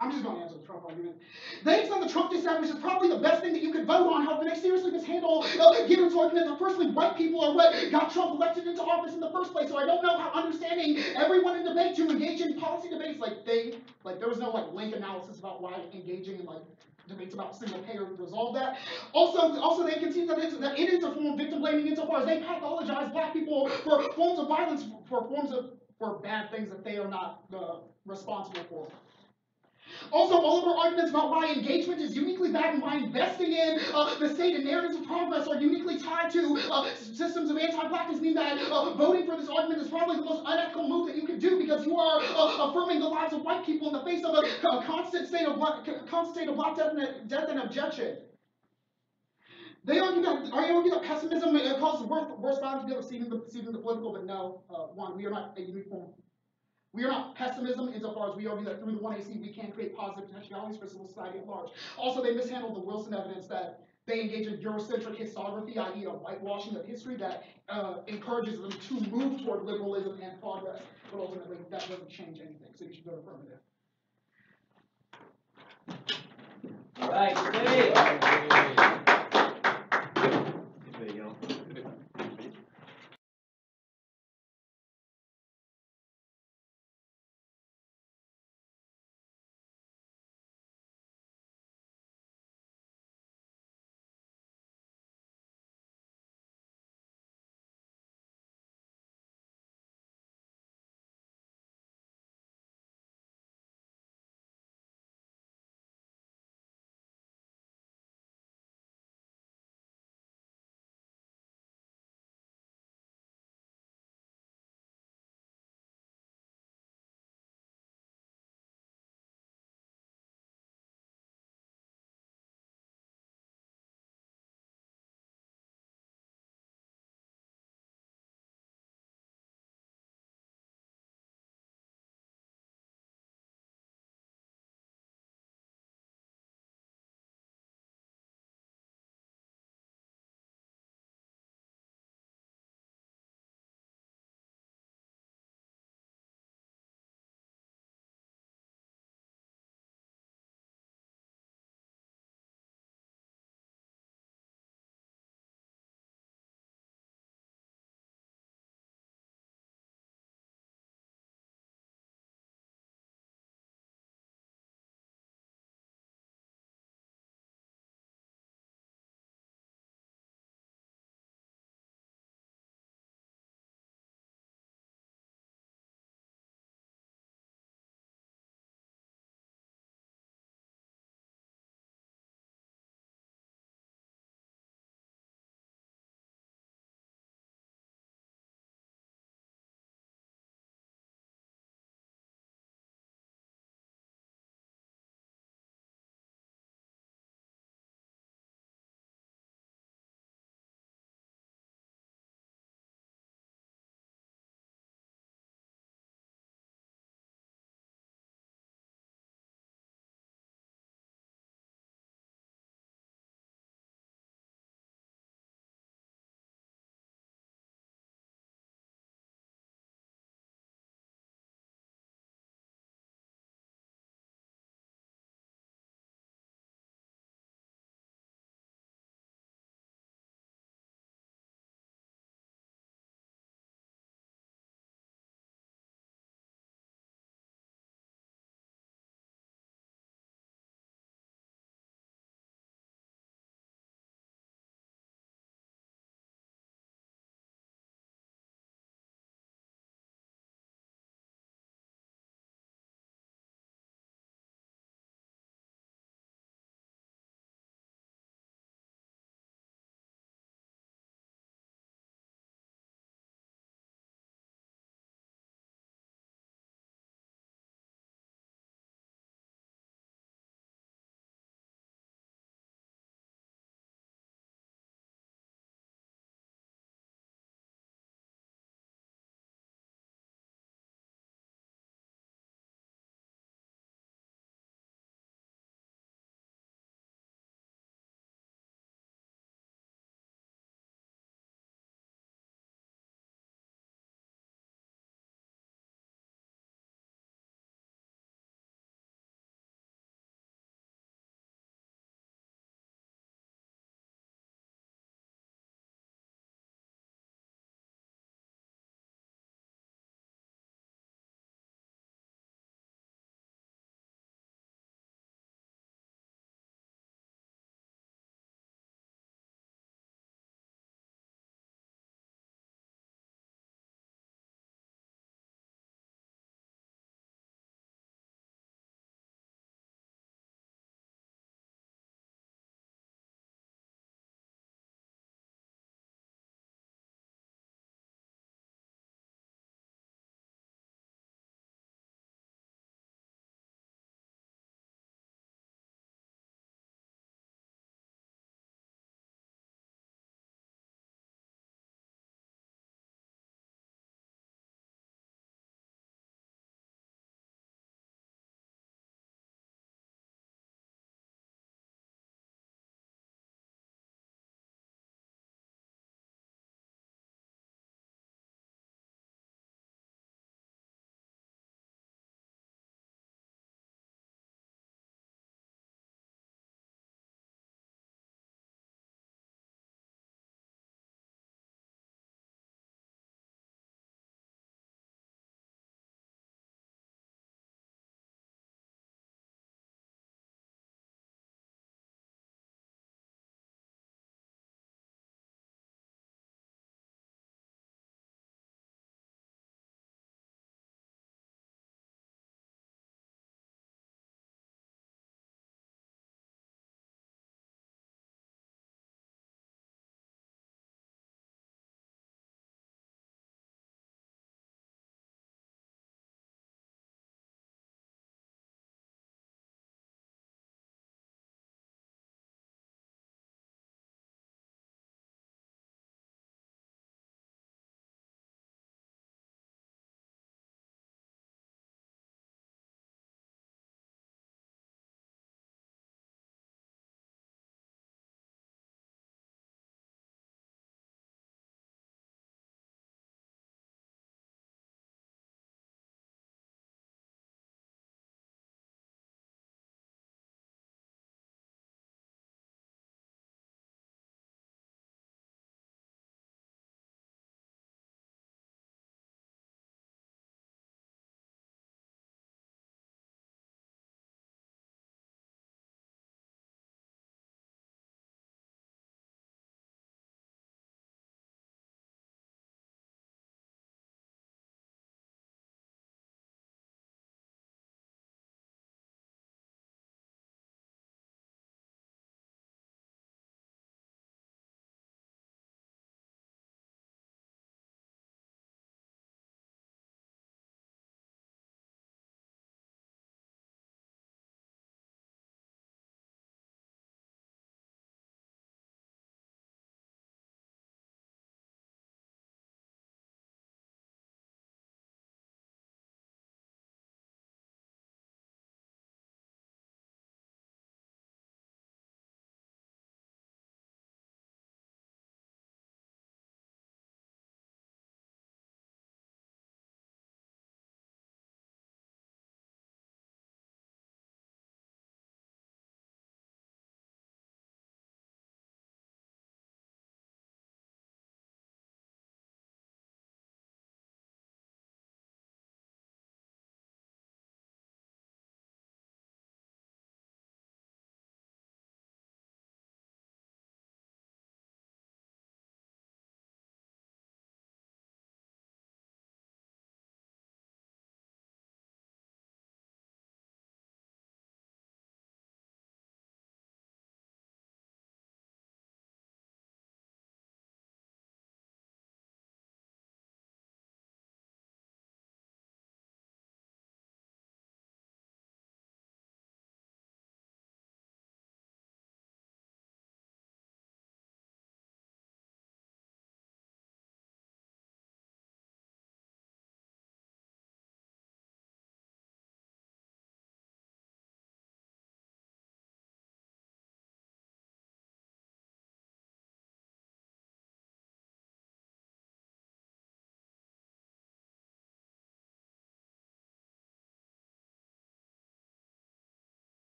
I'm just going to answer the Trump argument. They extend the Trump disavenge is probably the best thing that you could vote on. However, they seriously mishandle Gibbons' argument that firstly, white people are what got Trump elected into office in the first place. So I don't know how understanding everyone in debate to engage in policy debates there was no link analysis about why engaging in debates about single payer resolve that. Also, they concede that it is a form of victim blaming insofar as they pathologize black people for forms of violence, for bad things that they are not responsible for. Also, all of our arguments about why engagement is uniquely bad and why investing in the state and narratives of progress are uniquely tied to systems of anti-blackness mean that voting for this argument is probably the most unethical move that you could do because you are affirming the lives of white people in the face of a constant state of black death and objection. They argue that pessimism causes worse violence because of seeding the political, but no, we are not a uniform. We are not pessimism insofar as we argue that through the 1AC we can create positive potentialities for civil society at large. Also, they mishandled the Wilson evidence that they engage in Eurocentric historiography, i.e. a whitewashing of history that encourages them to move toward liberalism and progress, but ultimately that doesn't change anything, so you should go affirmative. All right, great.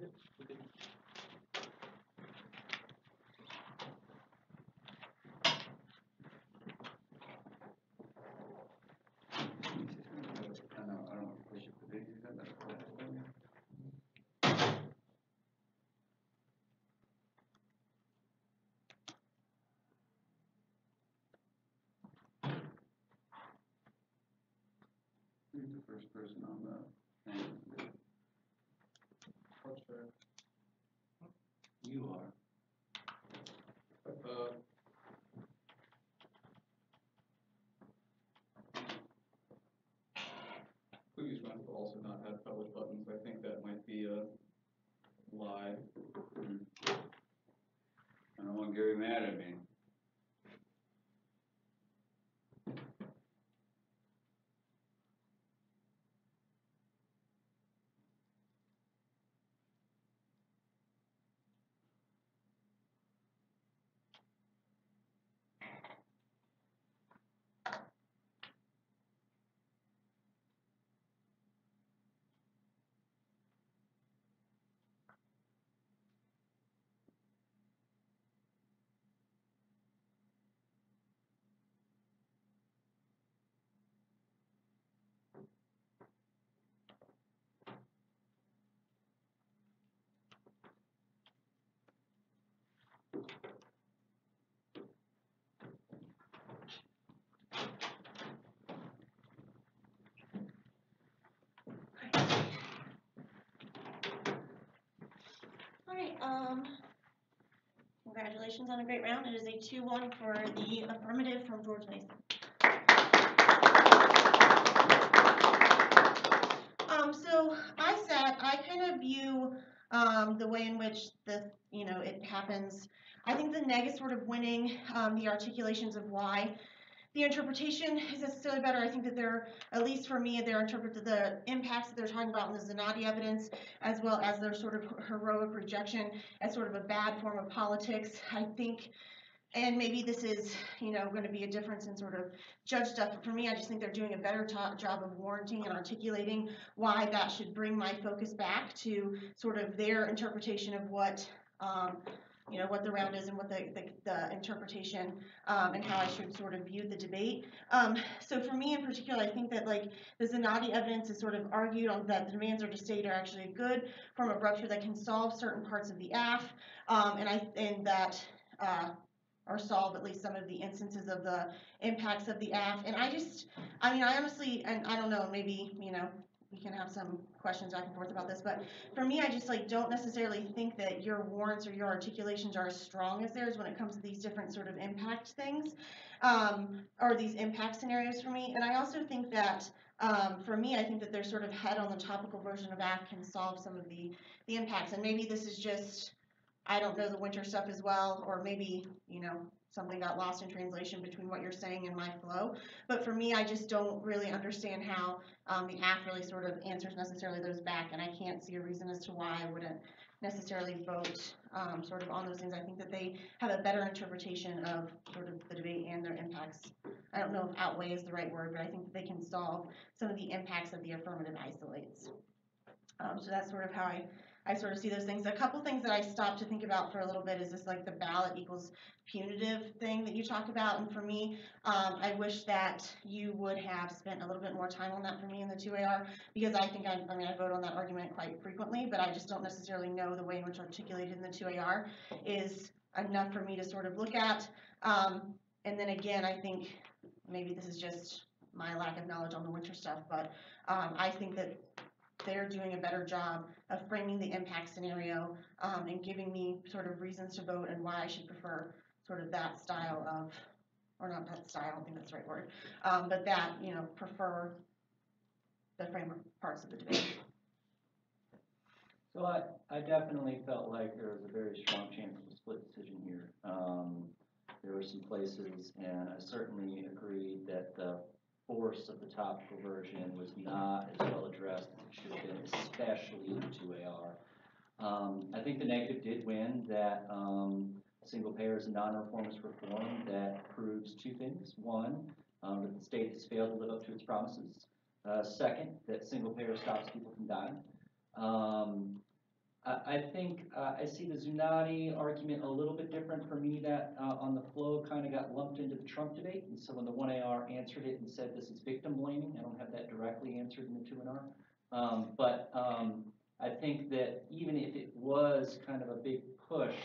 I don't want to push it too big. Who's the first person on the thing? You are. Previous rounds have also not had publish buttons. I think that might be a lie. I don't want Gary mad at me. Alright, congratulations on a great round. It is a 2-1 for the affirmative from George Mason. So I kind of view the way in which it happens. I think the neg is sort of winning the articulations of why. The interpretation is necessarily better. I think that they're, at least for me, they're interpreted the impacts that they're talking about in the Zanotti evidence, as well as their sort of heroic rejection as sort of a bad form of politics. I think, and maybe this is, going to be a difference in sort of judge stuff, but for me, I just think they're doing a better job of warranting and articulating why that should bring my focus back to sort of their interpretation of what what the round is and what the interpretation and how I should sort of view the debate. So for me in particular, I think that like the Zanotti evidence is sort of argued on that the demands or to state are actually a good form of rupture that can solve certain parts of the AF, or solve at least some of the instances of the impacts of the AF. And I honestly, and I don't know, maybe, we can have some questions back and forth about this, but for me, I just don't necessarily think that your warrants or your articulations are as strong as theirs when it comes to these different sort of impact things, or these impact scenarios for me. And I also think that, for me, I think that their sort of head on the topical version of AF can solve some of the impacts. And maybe this is just, I don't know the winter stuff as well, or maybe, something got lost in translation between what you're saying and my flow. But for me, I just don't really understand how the AF really sort of answers necessarily those back, and I can't see a reason as to why I wouldn't necessarily vote sort of on those things. I think that they have a better interpretation of sort of the debate and their impacts. I don't know if outweigh is the right word, but I think that they can solve some of the impacts that the affirmative isolates. So that's sort of how I sort of see those things. A couple things that I stopped to think about for a little bit is this like the ballot equals punitive thing that you talk about. And for me, I wish that you would have spent a little bit more time on that for me in the 2AR, because I think I vote on that argument quite frequently, but I just don't necessarily know the way in which articulated in the 2AR is enough for me to sort of look at. And then again, I think maybe this is just my lack of knowledge on the winter stuff, but I think that they're doing a better job of framing the impact scenario and giving me sort of reasons to vote and why I should prefer sort of that style of, or not that style, I don't think that's the right word, but that, prefer the framework parts of the debate. So I definitely felt like there was a very strong chance of a split decision here. There were some places, and I certainly agreed that the force of the topical version was not as well addressed as it should have been, especially in the 2AR. I think the negative did win, that single payer is a non-reformist reform that proves two things. One, that the state has failed to live up to its promises. Second, that single payer stops people from dying. I think, I see the Zunati argument a little bit different for me, that, on the flow kind of got lumped into the Trump debate. And so when the 1AR answered it and said this is victim blaming, I don't have that directly answered in the 2NR. I think that even if it was kind of a big push,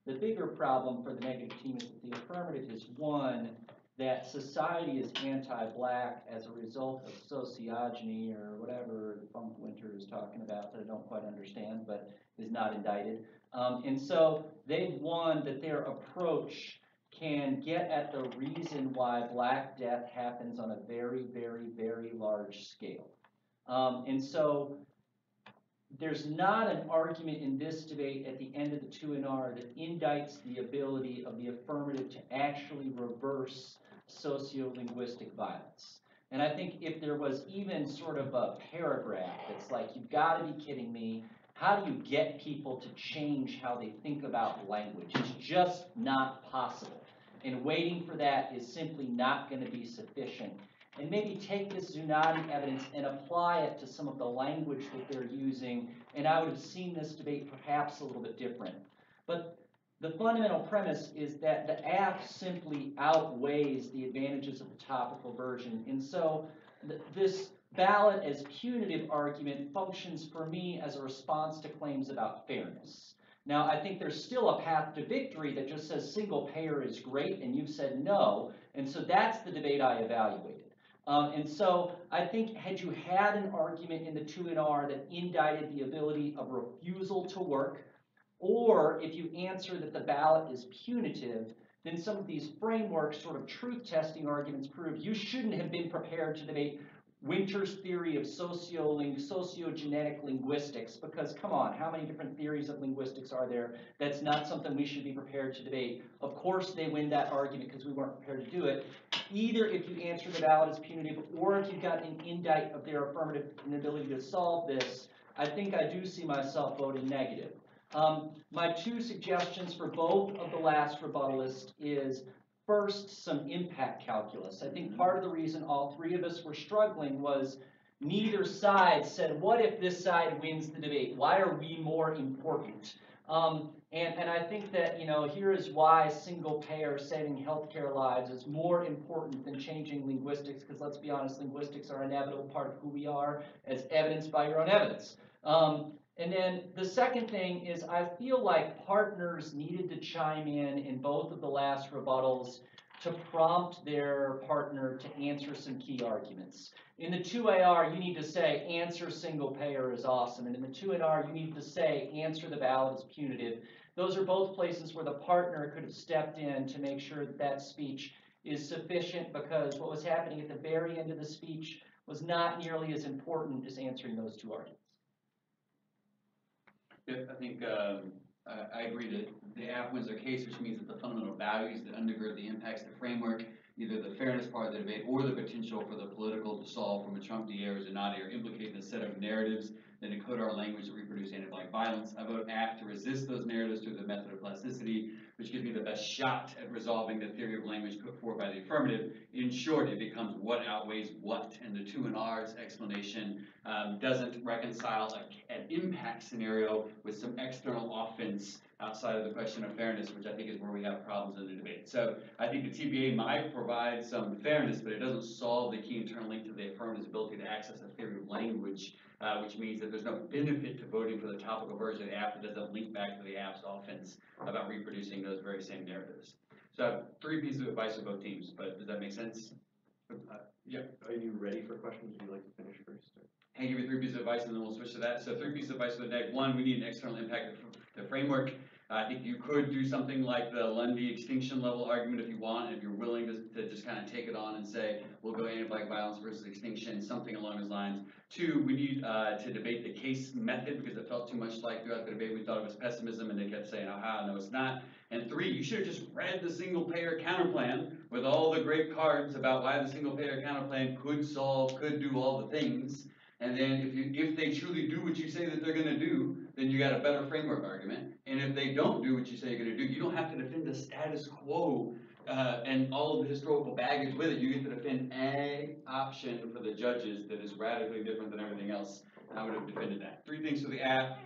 the bigger problem for the negative team is that the affirmative is one, that society is anti-black as a result of sociogeny or whatever Funk Winter is talking about that I don't quite understand, but is not indicted. And so they've won that their approach can get at the reason why Black death happens on a very, very, very large scale. And so there's not an argument in this debate at the end of the 2NR that indicts the ability of the affirmative to actually reverse sociolinguistic violence. And I think if there was even sort of a paragraph that's like, you've got to be kidding me, how do you get people to change how they think about language? It's just not possible. And waiting for that is simply not going to be sufficient. And maybe take this Zunati evidence and apply it to some of the language that they're using, and I would have seen this debate perhaps a little bit different. But the fundamental premise is that the app simply outweighs the advantages of the topical version. And so this ballot as punitive argument functions for me as a response to claims about fairness. Now, I think there's still a path to victory that just says single payer is great, and you've said no, and so that's the debate I evaluated. And so I think had you had an argument in the 2NR that indicted the ability of refusal to work, or if you answer that the ballot is punitive, then some of these framework sort of truth testing arguments prove you shouldn't have been prepared to debate Winter's theory of sociogenetic linguistics, because come on, how many different theories of linguistics are there? That's not something we should be prepared to debate. Of course they win that argument because we weren't prepared to do it. Either if you answer the ballot as punitive, or if you've got an indict of their affirmative inability to solve this, I think I do see myself voting negative. My two suggestions for both of the last rebuttalists is, first, some impact calculus. I think part of the reason all three of us were struggling was neither side said, what if this side wins the debate? Why are we more important? And I think that, here is why single payer saving healthcare lives is more important than changing linguistics, because let's be honest, linguistics are an inevitable part of who we are, as evidenced by your own evidence. And then the second thing is I feel like partners needed to chime in both of the last rebuttals to prompt their partner to answer some key arguments. In the 2AR, you need to say, answer single payer is awesome. And in the 2NR, you need to say, answer the ballot is punitive. Those are both places where the partner could have stepped in to make sure that that speech is sufficient, because what was happening at the very end of the speech was not nearly as important as answering those two arguments. Yeah, I think I agree that the app wins their case, which means that the fundamental values that undergird the impacts, the framework, either the fairness part of the debate or the potential for the political to solve from a Trump DA or Zunati are implicated in a set of narratives that encode our language that reproduce anti-black violence. I vote app to resist those narratives through the method of plasticity, which gives me the best shot at resolving the theory of language put forward by the affirmative. In short, it becomes what outweighs what, and the 2NR's explanation doesn't reconcile an impact scenario with some external offense outside of the question of fairness, which I think is where we have problems in the debate. So I think the TBA might provide some fairness, but it doesn't solve the key internal link to the affirmative's ability to access a theory of language, which means that there's no benefit to voting for the topical version of the app that doesn't link back to the app's offense about reproducing those very same narratives. So I have three pieces of advice for both teams, but does that make sense? Yeah. Are you ready for questions? Would you like to finish first? Or? I'll give you three pieces of advice and then we'll switch to that. So three pieces of advice for the deck. One, we need an external impact to framework. I think you could do something like the Lundy extinction level argument if you want, and if you're willing to just kind of take it on and say, we'll go anti-black violence versus extinction, something along those lines. Two, we need to debate the case method, because it felt too much like throughout the debate we thought it was pessimism and they kept saying, aha, no it's not. And three, you should have just read the single payer counterplan with all the great cards about why the single payer counterplan could solve, could do all the things. And then if they truly do what you say that they're going to do, then you got a better framework argument. And if they don't do what you say you're going to do, you don't have to defend the status quo and all of the historical baggage with it. You get to defend an option for the judges that is radically different than everything else. I would have defended that. 3 things for the app.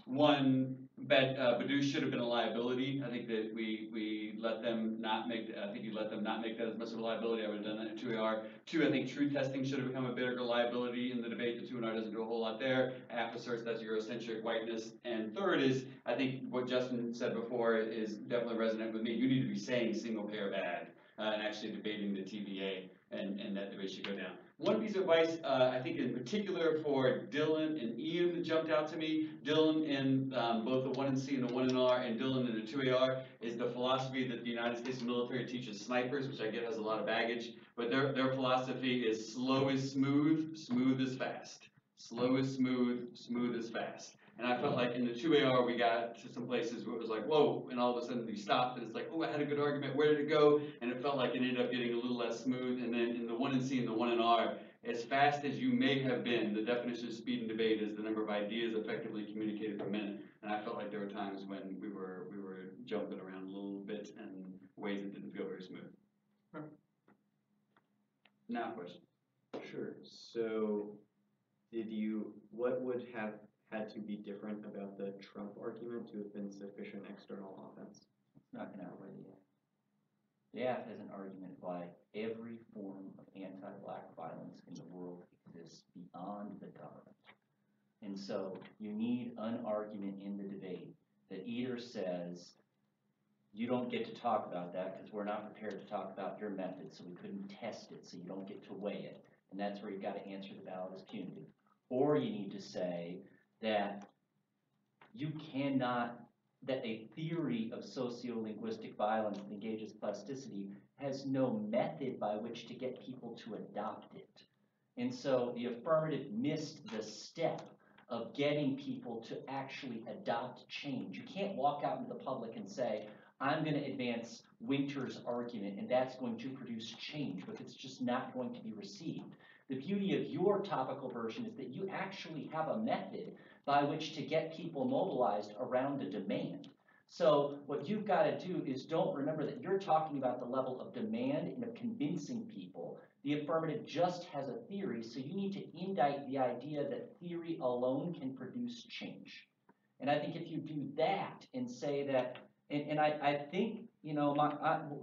One, Badoo should have been a liability. I think that we let them not make, I think you let them not make that as much of a liability. I would have done that in 2AR. 2, I think true testing should have become a bigger liability in the debate. The 2NR doesn't do a whole lot there. App asserts that's Eurocentric whiteness. And third is, I think what Justin said before is definitely resonant with me. You need to be saying single payer bad and actually debating the TVA, and that debate should go down. One piece of advice, I think in particular for Dylan and Ian that jumped out to me, Dylan in both the 1NC and the 1NR, and Dylan in the 2AR, is the philosophy that the United States military teaches snipers, which I get has a lot of baggage, but their philosophy is slow is smooth, smooth is fast. Slow is smooth, smooth is fast. And I felt like in the 2AR we got to some places where it was like, whoa, and all of a sudden you stopped and it's like, oh, I had a good argument, where did it go? And it felt like it ended up getting a little less smooth. And then in the 1NC and the 1NR, as fast as you may have been, the definition of speed in debate is the number of ideas effectively communicated per minute. And I felt like there were times when we were jumping around a little bit in ways that didn't feel very smooth. Now question. Sure. So, what would have had to be different about the Trump argument to have been sufficient external offense? It's not going to outweigh the AF. The AF has an argument why every form of anti-black violence in the world exists beyond the government. And so you need an argument in the debate that either says, you don't get to talk about that because we're not prepared to talk about your method, so we couldn't test it, so you don't get to weigh it. And that's where you've got to answer the ballot as punitive. Or you need to say that you cannot, that a theory of sociolinguistic violence that engages plasticity has no method by which to get people to adopt it. And so the affirmative missed the step of getting people to actually adopt change. You can't walk out into the public and say, I'm going to advance Winter's argument and that's going to produce change, but it's just not going to be received. The beauty of your topical version is that you actually have a method by which to get people mobilized around a demand. So what you've got to do is don't remember that you're talking about the level of demand and of convincing people. The affirmative just has a theory, so you need to indict the idea that theory alone can produce change. And I think if you do that and say that, and I think, you know,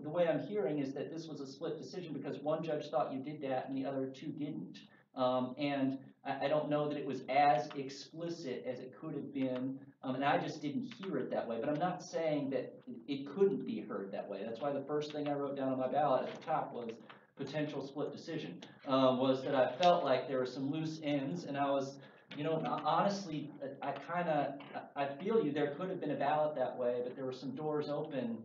the way I'm hearing is that this was a split decision because one judge thought you did that and the other 2 didn't. And I don't know that it was as explicit as it could have been, and I just didn't hear it that way. But I'm not saying that it couldn't be heard that way. That's why the first thing I wrote down on my ballot at the top was potential split decision, was that I felt like there were some loose ends, and I was, you know, honestly, I feel you, there could have been a ballot that way, but there were some doors open.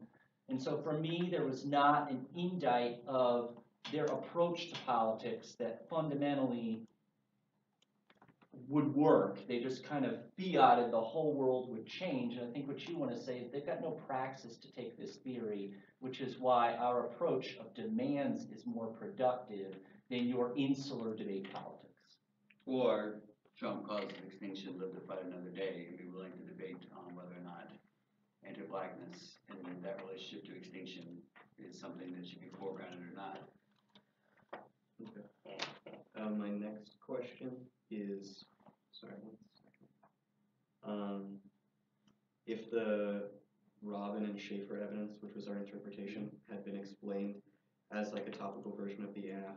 And so for me, there was not an indict of their approach to politics that fundamentally would work. They just kind of fiated the whole world would change. And I think what you want to say is they've got no praxis to take this theory, which is why our approach of demands is more productive than your insular debate politics. Or Trump causes extinction, live to fight another day, and be willing to debate on whether or not anti-blackness and that relationship to extinction is something that should be foregrounded or not. Okay. My next question is, sorry, 1 second. If the Robin and Schaefer evidence, which was our interpretation, had been explained as like a topical version of the AF,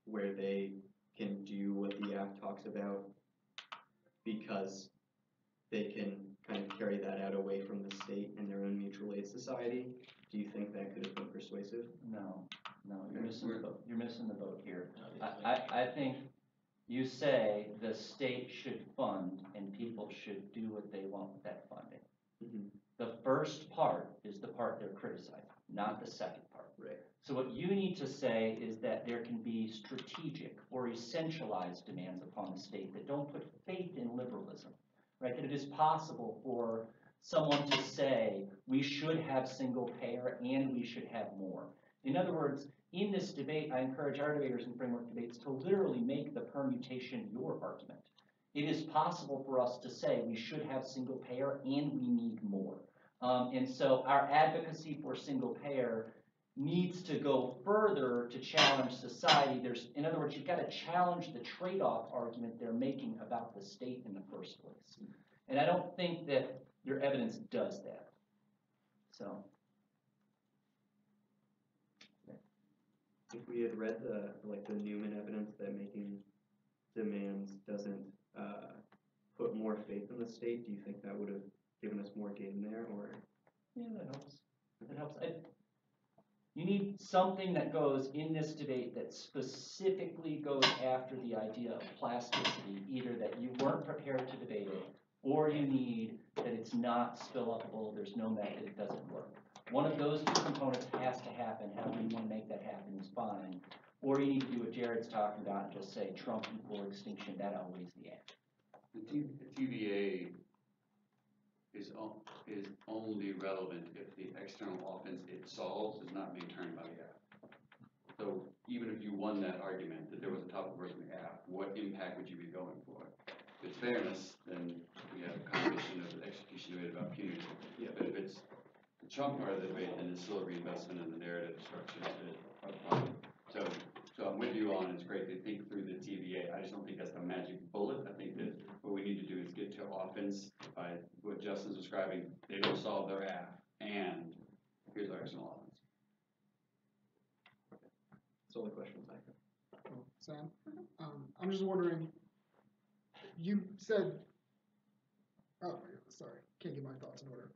where they can do what the AF talks about because they can kind of carry that out away from the state and their own mutual aid society, do you think that could have been persuasive? No, you're missing the boat. You're missing the boat here. I think you say the state should fund and people should do what they want with that funding. Mm-hmm. The first part is the part they're criticizing, not the second part. Right. So what you need to say is that there can be strategic or essentialized demands upon the state that don't put faith in liberalism, right? That it is possible for someone to say we should have single payer and we should have more. In other words, in this debate, I encourage our debaters in framework debates to literally make the permutation your argument. It is possible for us to say we should have single payer and we need more. And so our advocacy for single payer needs to go further to challenge society. In other words, you've got to challenge the trade-off argument they're making about the state in the first place. And I don't think that your evidence does that. So. If we had read the Newman evidence that making demands doesn't put more faith in the state, do you think that would have given us more gain there, or? Yeah, that helps. That helps. You need something that goes in this debate that specifically goes after the idea of plasticity, either that you weren't prepared to debate it, or you need that it's not spill-upable, there's no method, it doesn't work. One of those two components has to happen. However you want to make that happen is fine. Or you need to do what Jared's talking about and just say Trump equal extinction, that outweighs the act. The TVA is only relevant if the external offense it solves is not being turned by the app. So even if you won that argument that there was a topical version of the app, what impact would you be going for? If it's fairness, then we have a combination of the execution debate about punity. Yeah, but if it's the Trump part of the debate, then it's still a reinvestment in the narrative structures that are fine. So I'm with you on it's great to think through the TVA. I just don't think that's the magic bullet. I think that what we need to do is get to offense by what Justin's describing. They don't solve their app, and here's our external offense. That's all the questions I have. Oh, Sam, I'm just wondering, you said, oh, sorry, can't get my thoughts in order.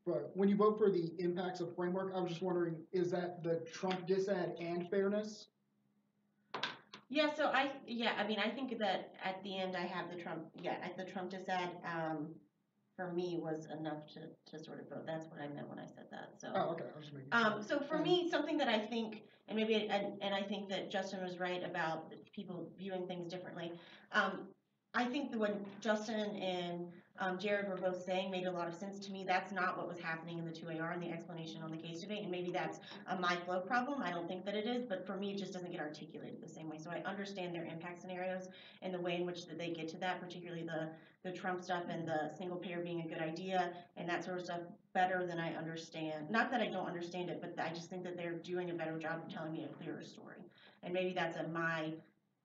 But when you vote for the impacts of framework, I was just wondering, is that the Trump disad and fairness? Yeah, so I think that at the end I have the Trump disad, for me was enough to sort of vote. That's what I meant when I said that, so. Oh, okay, I was just making sure. So for me, something that I think, and I think that Justin was right about people viewing things differently. I think that when Justin and Jared were both saying made a lot of sense to me. That's not what was happening in the 2AR and the explanation on the case debate, and maybe that's a my flow problem. I don't think that it is, but for me, it just doesn't get articulated the same way. So I understand their impact scenarios and the way in which that they get to that, particularly the Trump stuff and the single payer being a good idea and that sort of stuff better than I understand. Not that I don't understand it, but I just think that they're doing a better job of telling me a clearer story. And maybe that's my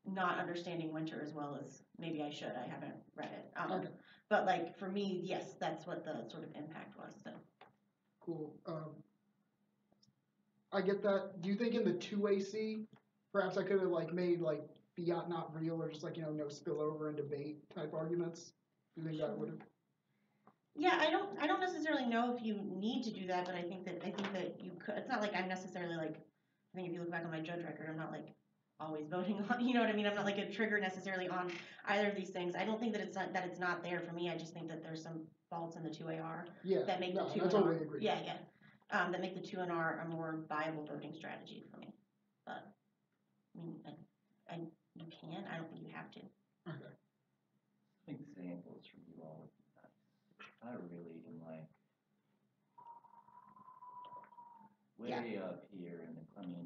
not understanding Winter as well as maybe I should. I haven't read it. Okay. But like for me, yes, that's what the sort of impact was. So Cool. I get that. Do you think in the 2AC, perhaps I could have like made like fiat not real or just like, no spillover and debate type arguments? Do you think that would have? yeah, I don't necessarily know if you need to do that, but I think that you could. It's not like I'm necessarily like. I think if you look back on my judge record, I'm not like always voting on. You know what I mean? I'm not like a trigger necessarily on either of these things. I don't think that it's not there for me. I just think that there's some faults in the 2AR that make the 2 totally agree. Yeah. That make the 2NR a more viable voting strategy for me. But I mean, you can. I don't think you have to. Okay. Examples from you all would be nice. I really am like way up here, and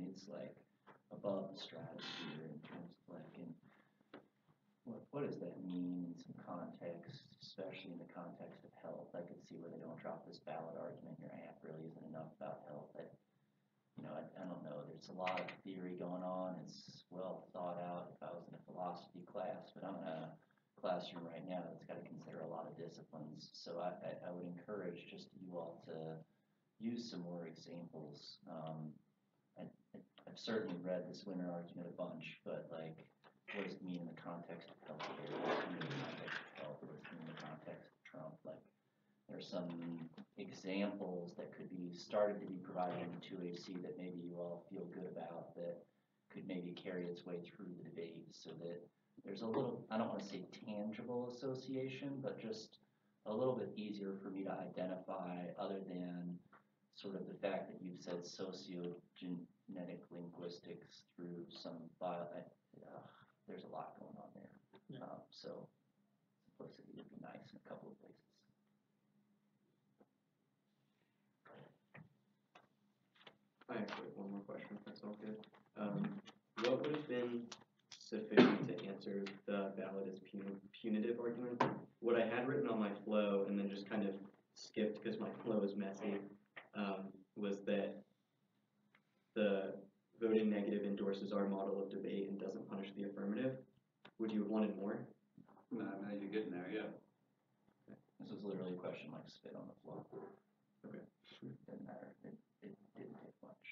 it's like above the stratosphere in terms of like, and what does that mean in some context, especially in the context of health? I could see where they don't drop this ballot argument. Your app really isn't enough about health. I don't know. There's a lot of theory going on. It's well thought out. If I was in a philosophy class, but I'm in a classroom right now that's got to consider a lot of disciplines. So I would encourage just you all to use some more examples. I've certainly read this winter argument a bunch, but like, what does it mean in the context of healthcare? What does it mean in the context of health? What does it mean in the context of Trump? Like, there's some examples that could be started to be provided in the 2AC that maybe you all feel good about that could maybe carry its way through the debate so that there's a little, I don't want to say tangible association, but just a little bit easier for me to identify other than sort of the fact that you've said sociogenetic linguistics through some there's a lot going on there. Yeah. So simplicity would be nice in a couple of places. I actually have one more question, if that's all good. What would have been sufficient to answer the ballot as punitive argument? What I had written on my flow and then just kind of skipped because my flow is messy, was that the voting negative endorses our model of debate and doesn't punish the affirmative, would you have wanted more? Now you're getting there, yeah. This was literally a question like spit on the floor. Okay. Didn't matter, it didn't take much.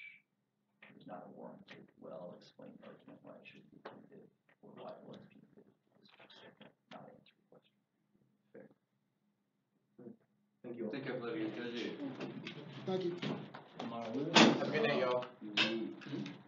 There's not a warranted, well-explained argument why it should be punitive, or why it was punitive. It's just not answer the question. Thank you all. Think of living judge you. Thank you. Have a good day, y'all. Mhm.